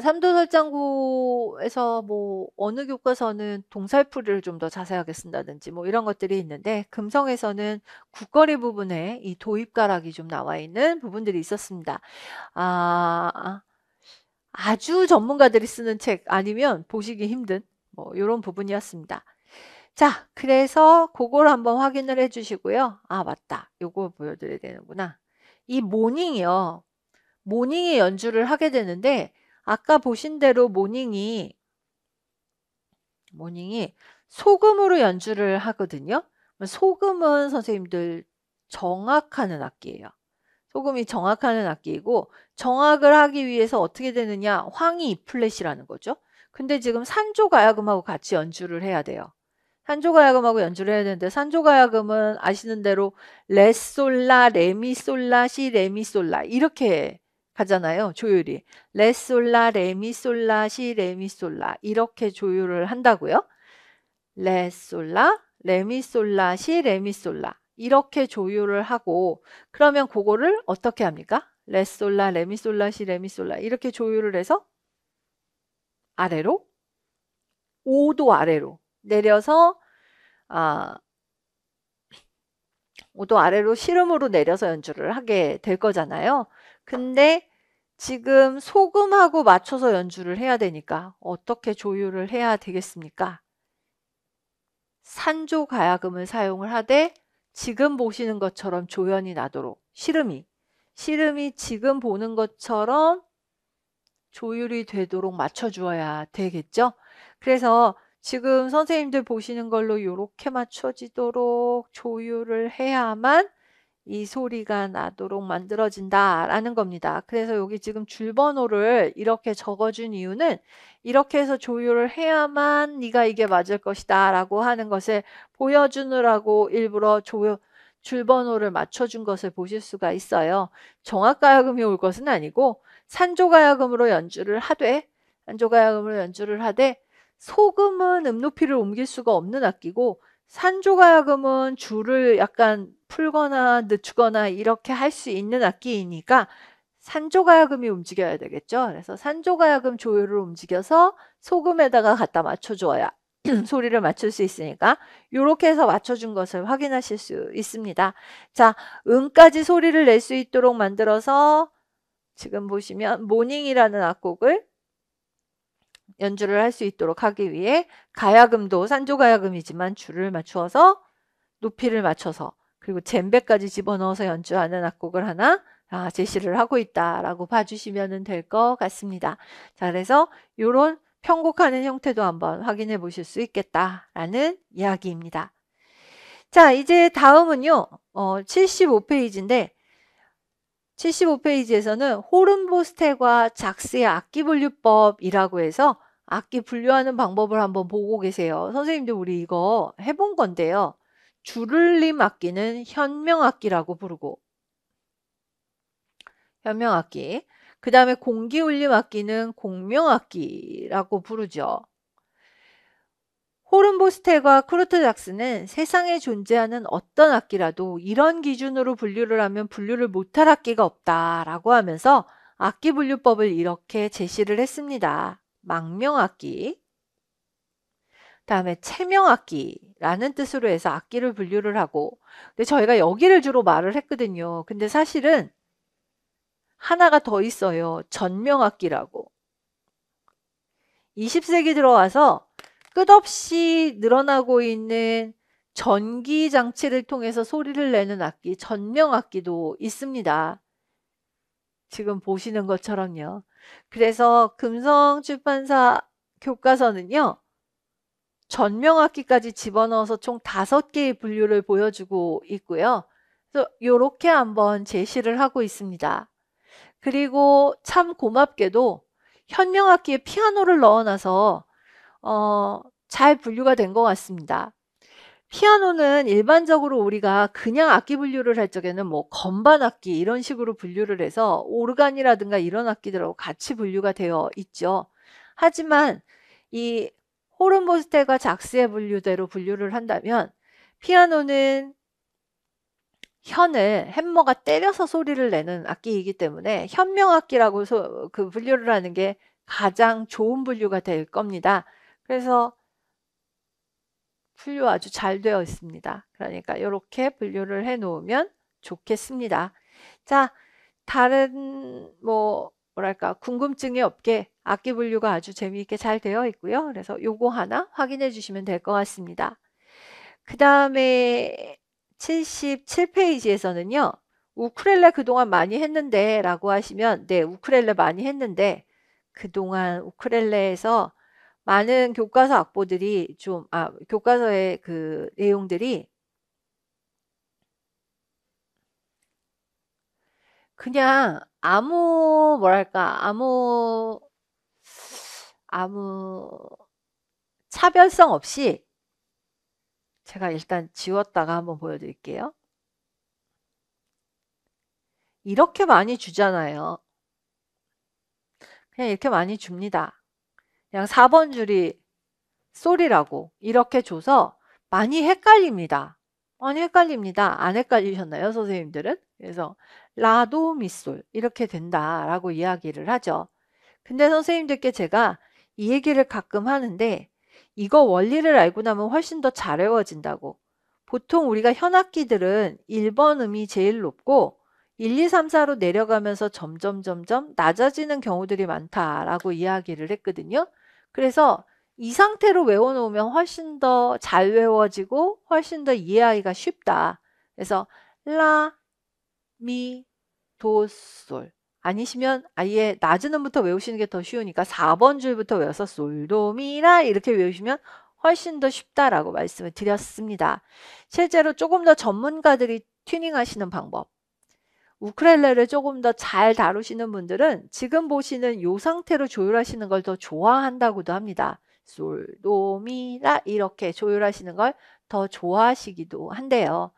삼도설장구에서 뭐 어느 교과서는 동살풀이를 좀 더 자세하게 쓴다든지 뭐 이런 것들이 있는데, 금성에서는 국거리 부분에 이 도입가락이 좀 나와 있는 부분들이 있었습니다. 아주 전문가들이 쓰는 책 아니면 보시기 힘든 뭐 이런 부분이었습니다. 자, 그래서 그걸 한번 확인을 해 주시고요. 맞다. 요거 보여드려야 되는구나. 이 모닝이요. 모닝이 연주를 하게 되는데, 아까 보신 대로 모닝이 소금으로 연주를 하거든요. 소금은 선생님들 정악하는 악기예요. 소금이 정악하는 악기이고, 정악을 하기 위해서 어떻게 되느냐? 황이 E 플랫이라는 거죠. 근데 지금 산조가야금하고 같이 연주를 해야 돼요. 산조가야금하고 연주를 해야 되는데, 산조가야금은 아시는 대로 레솔라, 레미솔라, 시, 레미솔라 이렇게 가잖아요. 조율이. 레솔라, 레미솔라, 시, 레미솔라 이렇게 조율을 한다고요. 레솔라, 레미솔라, 시, 레미솔라 이렇게 조율을 하고, 그러면 그거를 어떻게 합니까? 레솔라, 레미솔라, 시, 레미솔라 이렇게 조율을 해서 아래로 5도 아래로 내려서 5도 아래로 시름으로 내려서 연주를 하게 될 거잖아요. 근데 지금 소금하고 맞춰서 연주를 해야 되니까 어떻게 조율을 해야 되겠습니까? 산조가야금을 사용을 하되, 지금 보시는 것처럼 조연이 나도록 시름이 지금 보는 것처럼 조율이 되도록 맞춰주어야 되겠죠. 그래서 지금 선생님들 보시는 걸로 이렇게 맞춰지도록 조율을 해야만 이 소리가 나도록 만들어진다라는 겁니다. 그래서 여기 지금 줄번호를 이렇게 적어준 이유는, 이렇게 해서 조율을 해야만 네가 이게 맞을 것이다 라고 하는 것을 보여주느라고 일부러 줄번호를 맞춰준 것을 보실 수가 있어요. 정악가야금이 올 것은 아니고 산조가야금으로 연주를 하되, 소금은 음높이를 옮길 수가 없는 악기고, 산조가야금은 줄을 약간 풀거나 늦추거나 이렇게 할 수 있는 악기이니까 산조가야금이 움직여야 되겠죠. 그래서 산조가야금 조율을 움직여서 소금에다가 갖다 맞춰줘야 소리를 맞출 수 있으니까 이렇게 해서 맞춰준 것을 확인하실 수 있습니다. 자, 음까지 소리를 낼 수 있도록 만들어서 지금 보시면 모닝이라는 악곡을 연주를 할 수 있도록 하기 위해 가야금도 산조가야금이지만 줄을 맞추어서 높이를 맞춰서, 그리고 젬베까지 집어넣어서 연주하는 악곡을 하나 제시를 하고 있다라고 봐주시면 될 것 같습니다. 자, 그래서 이런 편곡하는 형태도 한번 확인해 보실 수 있겠다라는 이야기입니다. 자, 이제 다음은요. 75페이지인데 75페이지에서는 호른보스텔과 작스의 악기 분류법이라고 해서 악기 분류하는 방법을 한번 보고 계세요. 선생님들 우리 이거 해본 건데요. 줄을림 악기는 현명악기라고 부르고, 현명악기. 그 다음에 공기울림 악기는 공명악기라고 부르죠. 호른보스텔과 크루트 작스는 세상에 존재하는 어떤 악기라도 이런 기준으로 분류를 하면 분류를 못할 악기가 없다라고 하면서 악기 분류법을 이렇게 제시를 했습니다. 망명악기, 다음에 체명악기라는 뜻으로 해서 악기를 분류를 하고, 근데 저희가 여기를 주로 말을 했거든요. 근데 사실은 하나가 더 있어요. 전명악기라고. 20세기 들어와서 끝없이 늘어나고 있는 전기 장치를 통해서 소리를 내는 악기, 전명악기도 있습니다. 지금 보시는 것처럼요. 그래서 금성출판사 교과서는요, 전명악기까지 집어넣어서 총 5개의 분류를 보여주고 있고요. 그래서 이렇게 한번 제시를 하고 있습니다. 그리고 참 고맙게도 현명악기에 피아노를 넣어놔서 잘 분류가 된 것 같습니다. 피아노는 일반적으로 우리가 그냥 악기 분류를 할 적에는 뭐 건반 악기 이런 식으로 분류를 해서 오르간이라든가 이런 악기들하고 같이 분류가 되어 있죠. 하지만 이 호른보스텔과 작스의 분류대로 분류를 한다면 피아노는 현을 햄머가 때려서 소리를 내는 악기이기 때문에 현명악기라고 그 분류를 하는 게 가장 좋은 분류가 될 겁니다. 그래서 분류 아주 잘 되어 있습니다. 그러니까 이렇게 분류를 해 놓으면 좋겠습니다. 자, 다른 뭐랄까 궁금증이 없게 악기 분류가 아주 재미있게 잘 되어 있고요. 그래서 요거 하나 확인해 주시면 될 것 같습니다. 그 다음에 77페이지에서는요. 우쿨렐레 그동안 많이 했는데 라고 하시면 네, 우쿨렐레 많이 했는데 그동안 우쿨렐레에서 많은 교과서 악보들이 교과서의 그 내용들이 그냥 뭐랄까, 아무 차별성 없이 제가 일단 지웠다가 한번 보여드릴게요. 이렇게 많이 주잖아요. 그냥 이렇게 많이 줍니다. 그냥 4번 줄이 솔이라고 이렇게 줘서 많이 헷갈립니다. 많이 헷갈립니다. 안 헷갈리셨나요, 선생님들은? 그래서 라도 미솔 이렇게 된다라고 이야기를 하죠. 근데 선생님들께 제가 이 얘기를 가끔 하는데 이거 원리를 알고 나면 훨씬 더 잘 외워진다고. 보통 우리가 현악기들은 1번 음이 제일 높고 1, 2, 3, 4로 내려가면서 점점 낮아지는 경우들이 많다라고 이야기를 했거든요. 그래서 이 상태로 외워놓으면 훨씬 더 잘 외워지고 훨씬 더 이해하기가 쉽다. 그래서 라, 미, 도, 솔. 아니시면 아예 낮은 음부터 외우시는 게 더 쉬우니까 4번 줄부터 외워서 솔, 도, 미, 라 이렇게 외우시면 훨씬 더 쉽다라고 말씀을 드렸습니다. 실제로 조금 더 전문가들이 튜닝하시는 방법. 우쿨렐레를 조금 더 잘 다루시는 분들은 지금 보시는 이 상태로 조율하시는 걸 더 좋아한다고도 합니다. 솔, 도, 미, 라 이렇게 조율하시는 걸 더 좋아하시기도 한데요.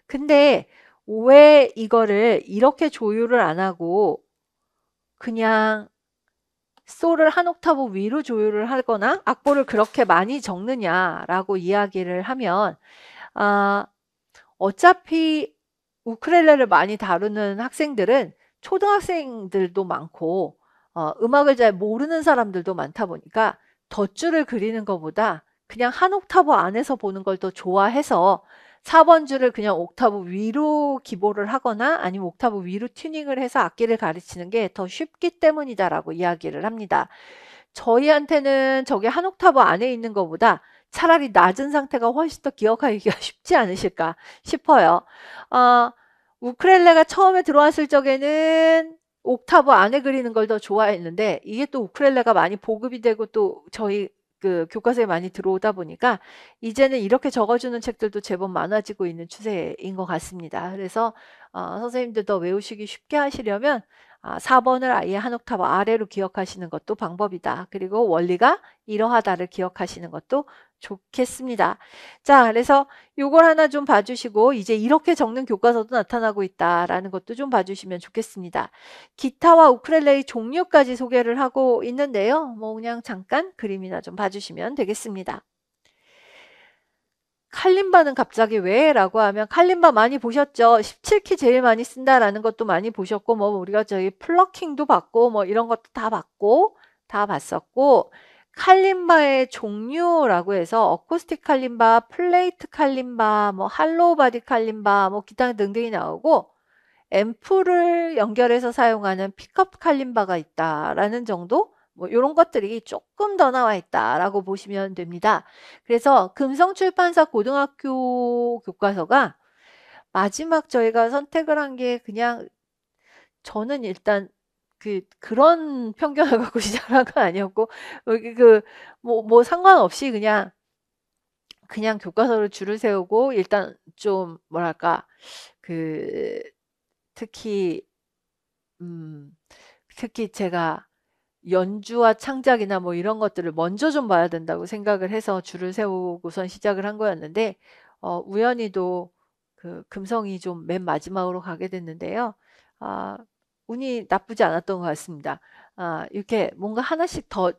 근데 왜 이거를 이렇게 조율을 안 하고 그냥 솔을 한 옥타브 위로 조율을 하거나 악보를 그렇게 많이 적느냐라고 이야기를 하면 어차피 우쿨렐레를 많이 다루는 학생들은 초등학생들도 많고 음악을 잘 모르는 사람들도 많다 보니까 덧줄을 그리는 것보다 그냥 한 옥타브 안에서 보는 걸 더 좋아해서 4번 줄을 그냥 옥타브 위로 기보를 하거나 아니면 옥타브 위로 튜닝을 해서 악기를 가르치는 게 더 쉽기 때문이다라고 이야기를 합니다. 저희한테는 저게 한 옥타브 안에 있는 것보다 차라리 낮은 상태가 훨씬 더 기억하기가 쉽지 않으실까 싶어요. 우쿨렐레가 처음에 들어왔을 적에는 옥타브 안에 그리는 걸 더 좋아했는데 이게 또 우쿨렐레가 많이 보급이 되고 또 저희 그 교과서에 많이 들어오다 보니까 이제는 이렇게 적어주는 책들도 제법 많아지고 있는 추세인 것 같습니다. 그래서 선생님들 더 외우시기 쉽게 하시려면 4번을 아예 한 옥타브 아래로 기억하시는 것도 방법이다. 그리고 원리가 이러하다를 기억하시는 것도 좋겠습니다. 자, 그래서 요걸 하나 좀 봐주시고 이제 이렇게 적는 교과서도 나타나고 있다라는 것도 좀 봐주시면 좋겠습니다. 기타와 우쿨렐레의 종류까지 소개를 하고 있는데요. 뭐 그냥 잠깐 그림이나 좀 봐주시면 되겠습니다. 칼림바는 갑자기 왜? 라고 하면 칼림바 많이 보셨죠? 17키 제일 많이 쓴다라는 것도 많이 보셨고 뭐 우리가 저희 플러킹도 봤고 뭐 이런 것도 다 봤고 다 봤었고 칼림바의 종류라고 해서 어쿠스틱 칼림바, 플레이트 칼림바, 뭐 할로우 바디 칼림바 뭐 기타 등등이 나오고 앰프를 연결해서 사용하는 픽업 칼림바가 있다라는 정도? 뭐 이런 것들이 조금 더 나와 있다라고 보시면 됩니다. 그래서 금성출판사 고등학교 교과서가 마지막 저희가 선택을 한 게 그냥 저는 일단 그런 편견을 갖고 시작한 건 아니었고 여기 뭐 상관없이 그냥 교과서를 줄을 세우고 일단 좀 뭐랄까 그 특히 특히 제가 연주와 창작이나 뭐 이런 것들을 먼저 좀 봐야 된다고 생각을 해서 줄을 세우고선 시작을 한 거였는데 우연히도 금성이 좀 맨 마지막으로 가게 됐는데요. 아, 운이 나쁘지 않았던 것 같습니다. 이렇게 뭔가 하나씩 더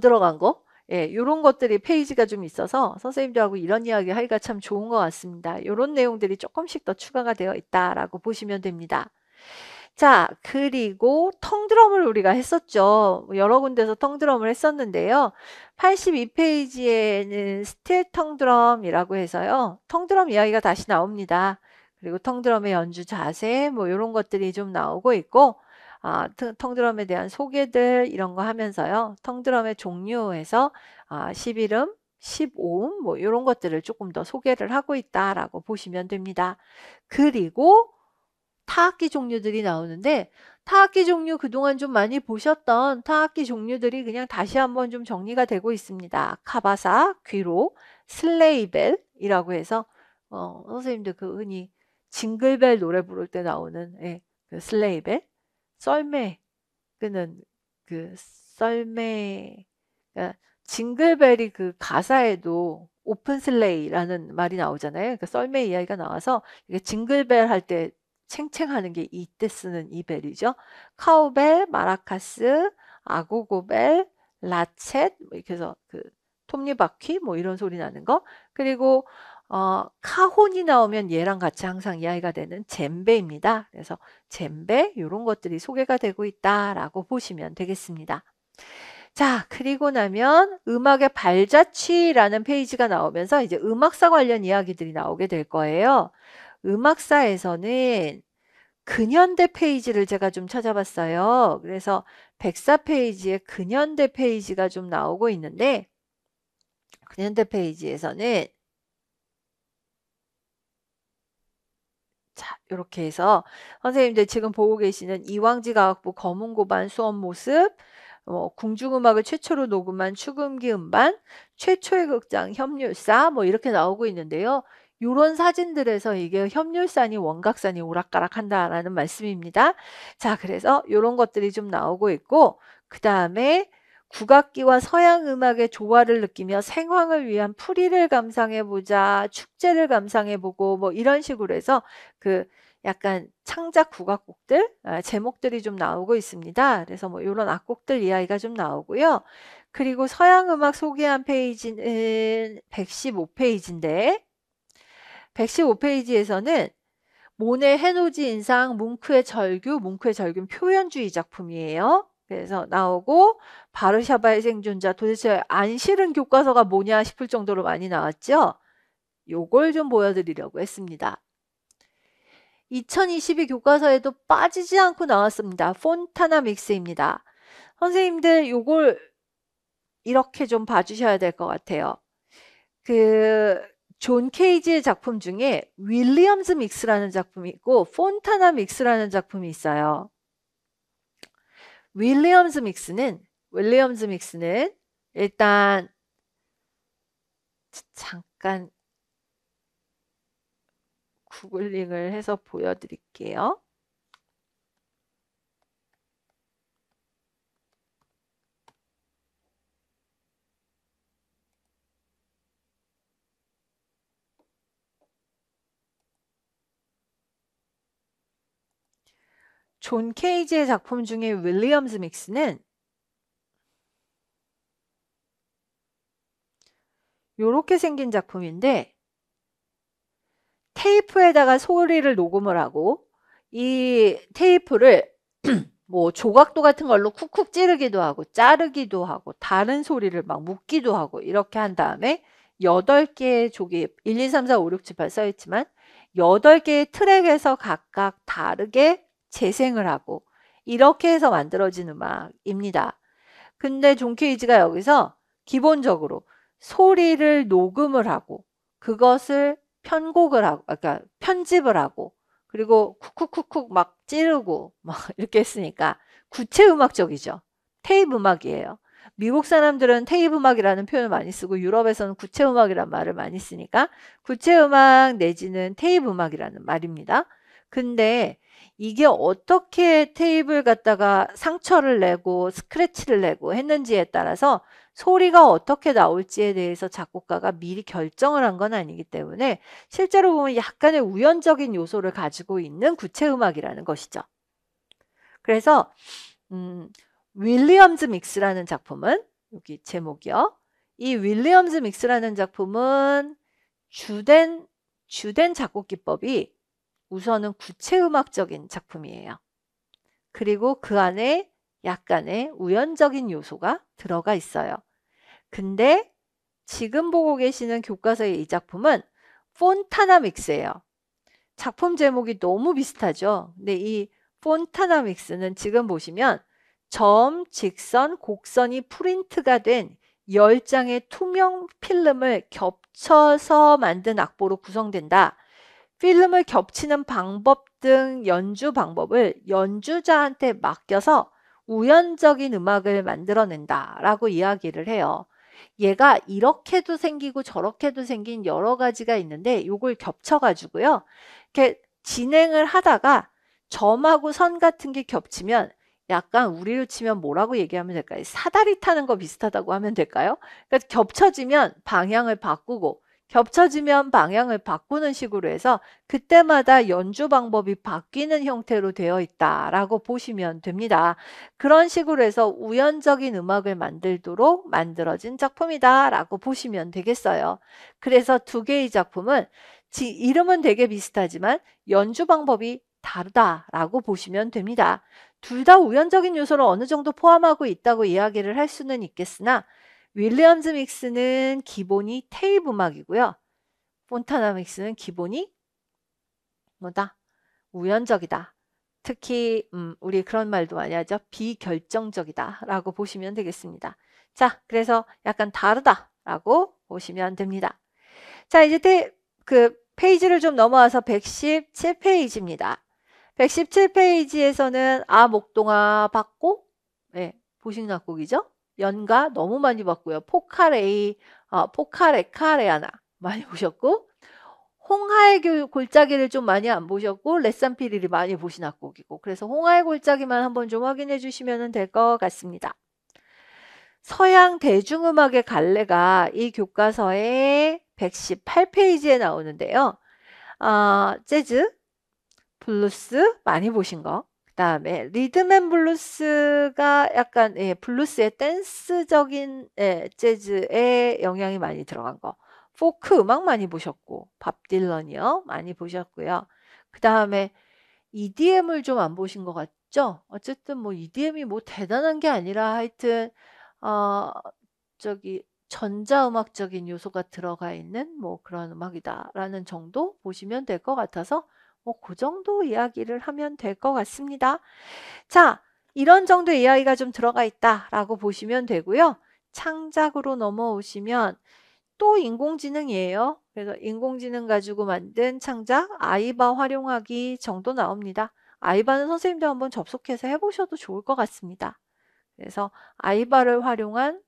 들어간 거? 예, 요런 것들이 페이지가 좀 있어서 선생님들하고 이런 이야기 하기가 참 좋은 것 같습니다. 요런 내용들이 조금씩 더 추가가 되어 있다라고 보시면 됩니다. 자, 그리고 텅드럼을 우리가 했었죠. 여러 군데서 텅드럼을 했었는데요. 82페이지에는 스틸 텅드럼이라고 해서요. 텅드럼 이야기가 다시 나옵니다. 그리고 텅드럼의 연주 자세 뭐 이런 것들이 좀 나오고 있고 텅드럼에 대한 소개들 이런 거 하면서요. 텅드럼의 종류에서 11음, 15음 뭐 이런 것들을 조금 더 소개를 하고 있다라고 보시면 됩니다. 그리고 타악기 종류들이 나오는데 타악기 종류 그동안 좀 많이 보셨던 타악기 종류들이 그냥 다시 한번 좀 정리가 되고 있습니다. 카바사, 귀로, 슬레이벨이라고 해서 선생님들 흔히 징글벨 노래 부를 때 나오는 슬레이벨, 썰매 끄는 썰매 징글벨이 가사에도 오픈 슬레이라는 말이 나오잖아요. 그러니까 썰매 이야기가 나와서 이게 징글벨 할 때 챙챙하는 게 이때 쓰는 이 벨이죠. 카우벨, 마라카스, 아고고벨, 라쳇 이렇게 해서 톱니바퀴 뭐 이런 소리 나는 거. 그리고 카혼이 나오면 얘랑 같이 항상 이야기가 되는 젬베입니다. 그래서 젬베 이런 것들이 소개가 되고 있다라고 보시면 되겠습니다. 자, 그리고 나면 음악의 발자취라는 페이지가 나오면서 이제 음악사 관련 이야기들이 나오게 될 거예요. 음악사에서는 근현대 페이지를 제가 좀 찾아봤어요. 그래서 104페이지에 근현대 페이지가 좀 나오고 있는데 근현대 페이지에서는 자, 이렇게 해서 선생님들 지금 보고 계시는 이왕지가학부 검은고반 수업 모습 궁중음악을 최초로 녹음한 축음기 음반, 최초의 극장 협률사 뭐 이렇게 나오고 있는데요. 이런 사진들에서 이게 협률산이 원각산이 오락가락 한다라는 말씀입니다. 자, 그래서 이런 것들이 좀 나오고 있고 그 다음에 국악기와 서양 음악의 조화를 느끼며 생황을 위한 풀이를 감상해보자, 축제를 감상해보고 뭐 이런 식으로 해서 약간 창작 국악곡들 제목들이 좀 나오고 있습니다. 그래서 뭐 이런 악곡들 이야기가 좀 나오고요. 그리고 서양 음악 소개한 페이지는 115페이지인데 115페이지에서는 모네 해노지 인상 뭉크의 절규는 표현주의 작품이에요. 그래서 나오고 바르샤바의 생존자 도대체 안 싫은 교과서가 뭐냐 싶을 정도로 많이 나왔죠. 요걸 좀 보여드리려고 했습니다. 2022 교과서에도 빠지지 않고 나왔습니다. 폰타나 믹스입니다. 선생님들 요걸 이렇게 좀 봐주셔야 될 것 같아요. 존 케이지의 작품 중에 윌리엄즈 믹스라는 작품이 있고 폰타나 믹스라는 작품이 있어요. 윌리엄즈 믹스는 일단 잠깐 구글링을 해서 보여드릴게요. 존 케이지의 작품 중에 윌리엄즈 믹스는 요렇게 생긴 작품인데 테이프에다가 소리를 녹음을 하고 이 테이프를 뭐 조각도 같은 걸로 쿡쿡 찌르기도 하고 자르기도 하고 다른 소리를 막 묶기도 하고 이렇게 한 다음에 8개의 조기 1, 2, 3, 4, 5, 6, 7, 8 써있지만 8개의 트랙에서 각각 다르게 재생을 하고 이렇게 해서 만들어진 음악입니다. 근데 존 케이지가 여기서 기본적으로 소리를 녹음을 하고 그것을 편곡을 하고, 그러니까 편집을 하고, 그리고 쿡쿡쿡쿡 막 찌르고 막 이렇게 했으니까 구체 음악적이죠. 테이프 음악이에요. 미국 사람들은 테이프 음악이라는 표현을 많이 쓰고 유럽에서는 구체 음악이라는 말을 많이 쓰니까 구체 음악 내지는 테이프 음악이라는 말입니다. 근데 이게 어떻게 테이프를 갖다가 상처를 내고 스크래치를 내고 했는지에 따라서 소리가 어떻게 나올지에 대해서 작곡가가 미리 결정을 한 건 아니기 때문에 실제로 보면 약간의 우연적인 요소를 가지고 있는 구체 음악이라는 것이죠. 그래서 윌리엄즈 믹스라는 작품은 여기 제목이요. 이 윌리엄즈 믹스라는 작품은 주된 작곡 기법이 우선은 구체 음악적인 작품이에요. 그리고 그 안에 약간의 우연적인 요소가 들어가 있어요. 근데 지금 보고 계시는 교과서의 이 작품은 폰타나 믹스예요. 작품 제목이 너무 비슷하죠. 근데 이 폰타나 믹스는 지금 보시면 점, 직선, 곡선이 프린트가 된 10장의 투명 필름을 겹쳐서 만든 악보로 구성된다. 필름을 겹치는 방법 등 연주 방법을 연주자한테 맡겨서 우연적인 음악을 만들어낸다 라고 이야기를 해요. 얘가 이렇게도 생기고 저렇게도 생긴 여러 가지가 있는데 이걸 겹쳐가지고요. 이렇게 진행을 하다가 점하고 선 같은 게 겹치면 약간 우리로 치면 뭐라고 얘기하면 될까요? 사다리 타는 거 비슷하다고 하면 될까요? 그러니까 겹쳐지면 방향을 바꾸고 겹쳐지면 방향을 바꾸는 식으로 해서 그때마다 연주 방법이 바뀌는 형태로 되어 있다라고 보시면 됩니다. 그런 식으로 해서 우연적인 음악을 만들도록 만들어진 작품이다라고 보시면 되겠어요. 그래서 두 개의 작품은 이름은 되게 비슷하지만 연주 방법이 다르다라고 보시면 됩니다. 둘 다 우연적인 요소를 어느 정도 포함하고 있다고 이야기를 할 수는 있겠으나 윌리엄즈 믹스는 기본이 테이프 음악이고요. 폰타나 믹스는 기본이 뭐다? 우연적이다. 특히 우리 그런 말도 많이 하죠. 비결정적이다 라고 보시면 되겠습니다. 자, 그래서 약간 다르다 라고 보시면 됩니다. 자, 이제 그 페이지를 좀 넘어와서 117페이지입니다. 117페이지에서는 목동아 봤고, 네, 보신 작곡이죠? 연가 너무 많이 봤고요. 포카레이, 포카레카레아나 많이 보셨고, 홍하의 골짜기를 좀 많이 안 보셨고 레산피리를 많이 보신 악곡이고 그래서 홍하의 골짜기만 한번 좀 확인해 주시면 될 것 같습니다. 서양 대중음악의 갈래가 이 교과서의 118페이지에 나오는데요. 재즈, 블루스 많이 보신 거. 그 다음에 리듬앤 블루스가 약간 블루스의 댄스적인 재즈의 영향이 많이 들어간 거. 포크 음악 많이 보셨고 밥 딜런이요 많이 보셨고요. 그 다음에 EDM을 좀 안 보신 것 같죠? 어쨌든 뭐 EDM이 뭐 대단한 게 아니라 하여튼 저기 전자음악적인 요소가 들어가 있는 뭐 그런 음악이다라는 정도 보시면 될 것 같아서 뭐 그 정도 이야기를 하면 될 것 같습니다. 자, 이런 정도의 이야기가 좀 들어가 있다라고 보시면 되고요. 창작으로 넘어오시면 또 인공지능이에요. 그래서 인공지능 가지고 만든 창작 아이바 활용하기 정도 나옵니다. 아이바는 선생님도 한번 접속해서 해보셔도 좋을 것 같습니다. 그래서 아이바를 활용한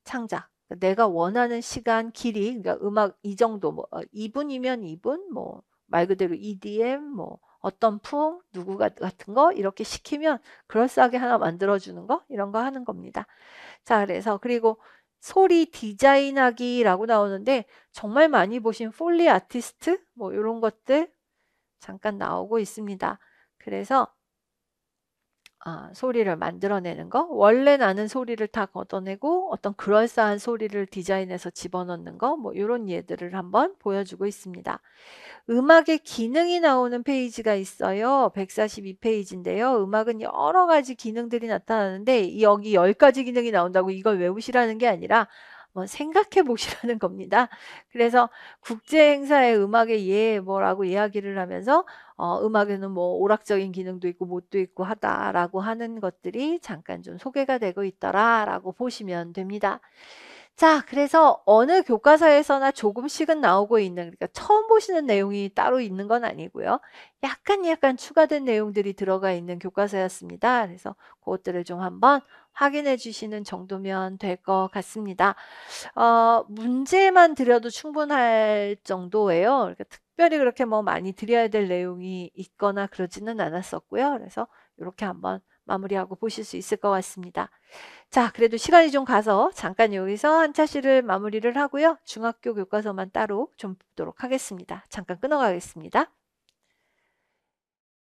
창작. 내가 원하는 시간 길이, 그러니까 음악 이 정도, 뭐 2분이면 2분, 뭐 말 그대로 EDM, 뭐 어떤 풍, 누구 같은 거 이렇게 시키면 그럴싸하게 하나 만들어주는 거 이런 거 하는 겁니다. 자, 그래서 그리고 소리 디자인하기라고 나오는데 정말 많이 보신 폴리 아티스트 뭐 이런 것들 잠깐 나오고 있습니다. 그래서 소리를 만들어내는 거, 원래 나는 소리를 다 걷어내고 어떤 그럴싸한 소리를 디자인해서 집어넣는 거, 뭐 이런 예들을 한번 보여주고 있습니다. 음악의 기능이 나오는 페이지가 있어요. 142페이지인데요. 음악은 여러 가지 기능들이 나타나는데 여기 10가지 기능이 나온다고 이걸 외우시라는 게 아니라 한번 생각해 보시라는 겁니다. 그래서 국제 행사의 음악에 뭐라고 이야기를 하면서 음악에는 뭐 오락적인 기능도 있고 못도 있고 하다라고 하는 것들이 잠깐 좀 소개가 되고 있더라라고 보시면 됩니다. 자, 그래서 어느 교과서에서나 조금씩은 나오고 있는, 그러니까 처음 보시는 내용이 따로 있는 건 아니고요. 약간 추가된 내용들이 들어가 있는 교과서였습니다. 그래서 그것들을 좀 한번 확인해 주시는 정도면 될 것 같습니다. 문제만 드려도 충분할 정도예요. 그러니까 특별히 그렇게 뭐 많이 드려야 될 내용이 있거나 그러지는 않았었고요. 그래서 이렇게 한번 마무리하고 보실 수 있을 것 같습니다. 자, 그래도 시간이 좀 가서 잠깐 여기서 한 차시를 마무리를 하고요. 중학교 교과서만 따로 좀 보도록 하겠습니다. 잠깐 끊어가겠습니다.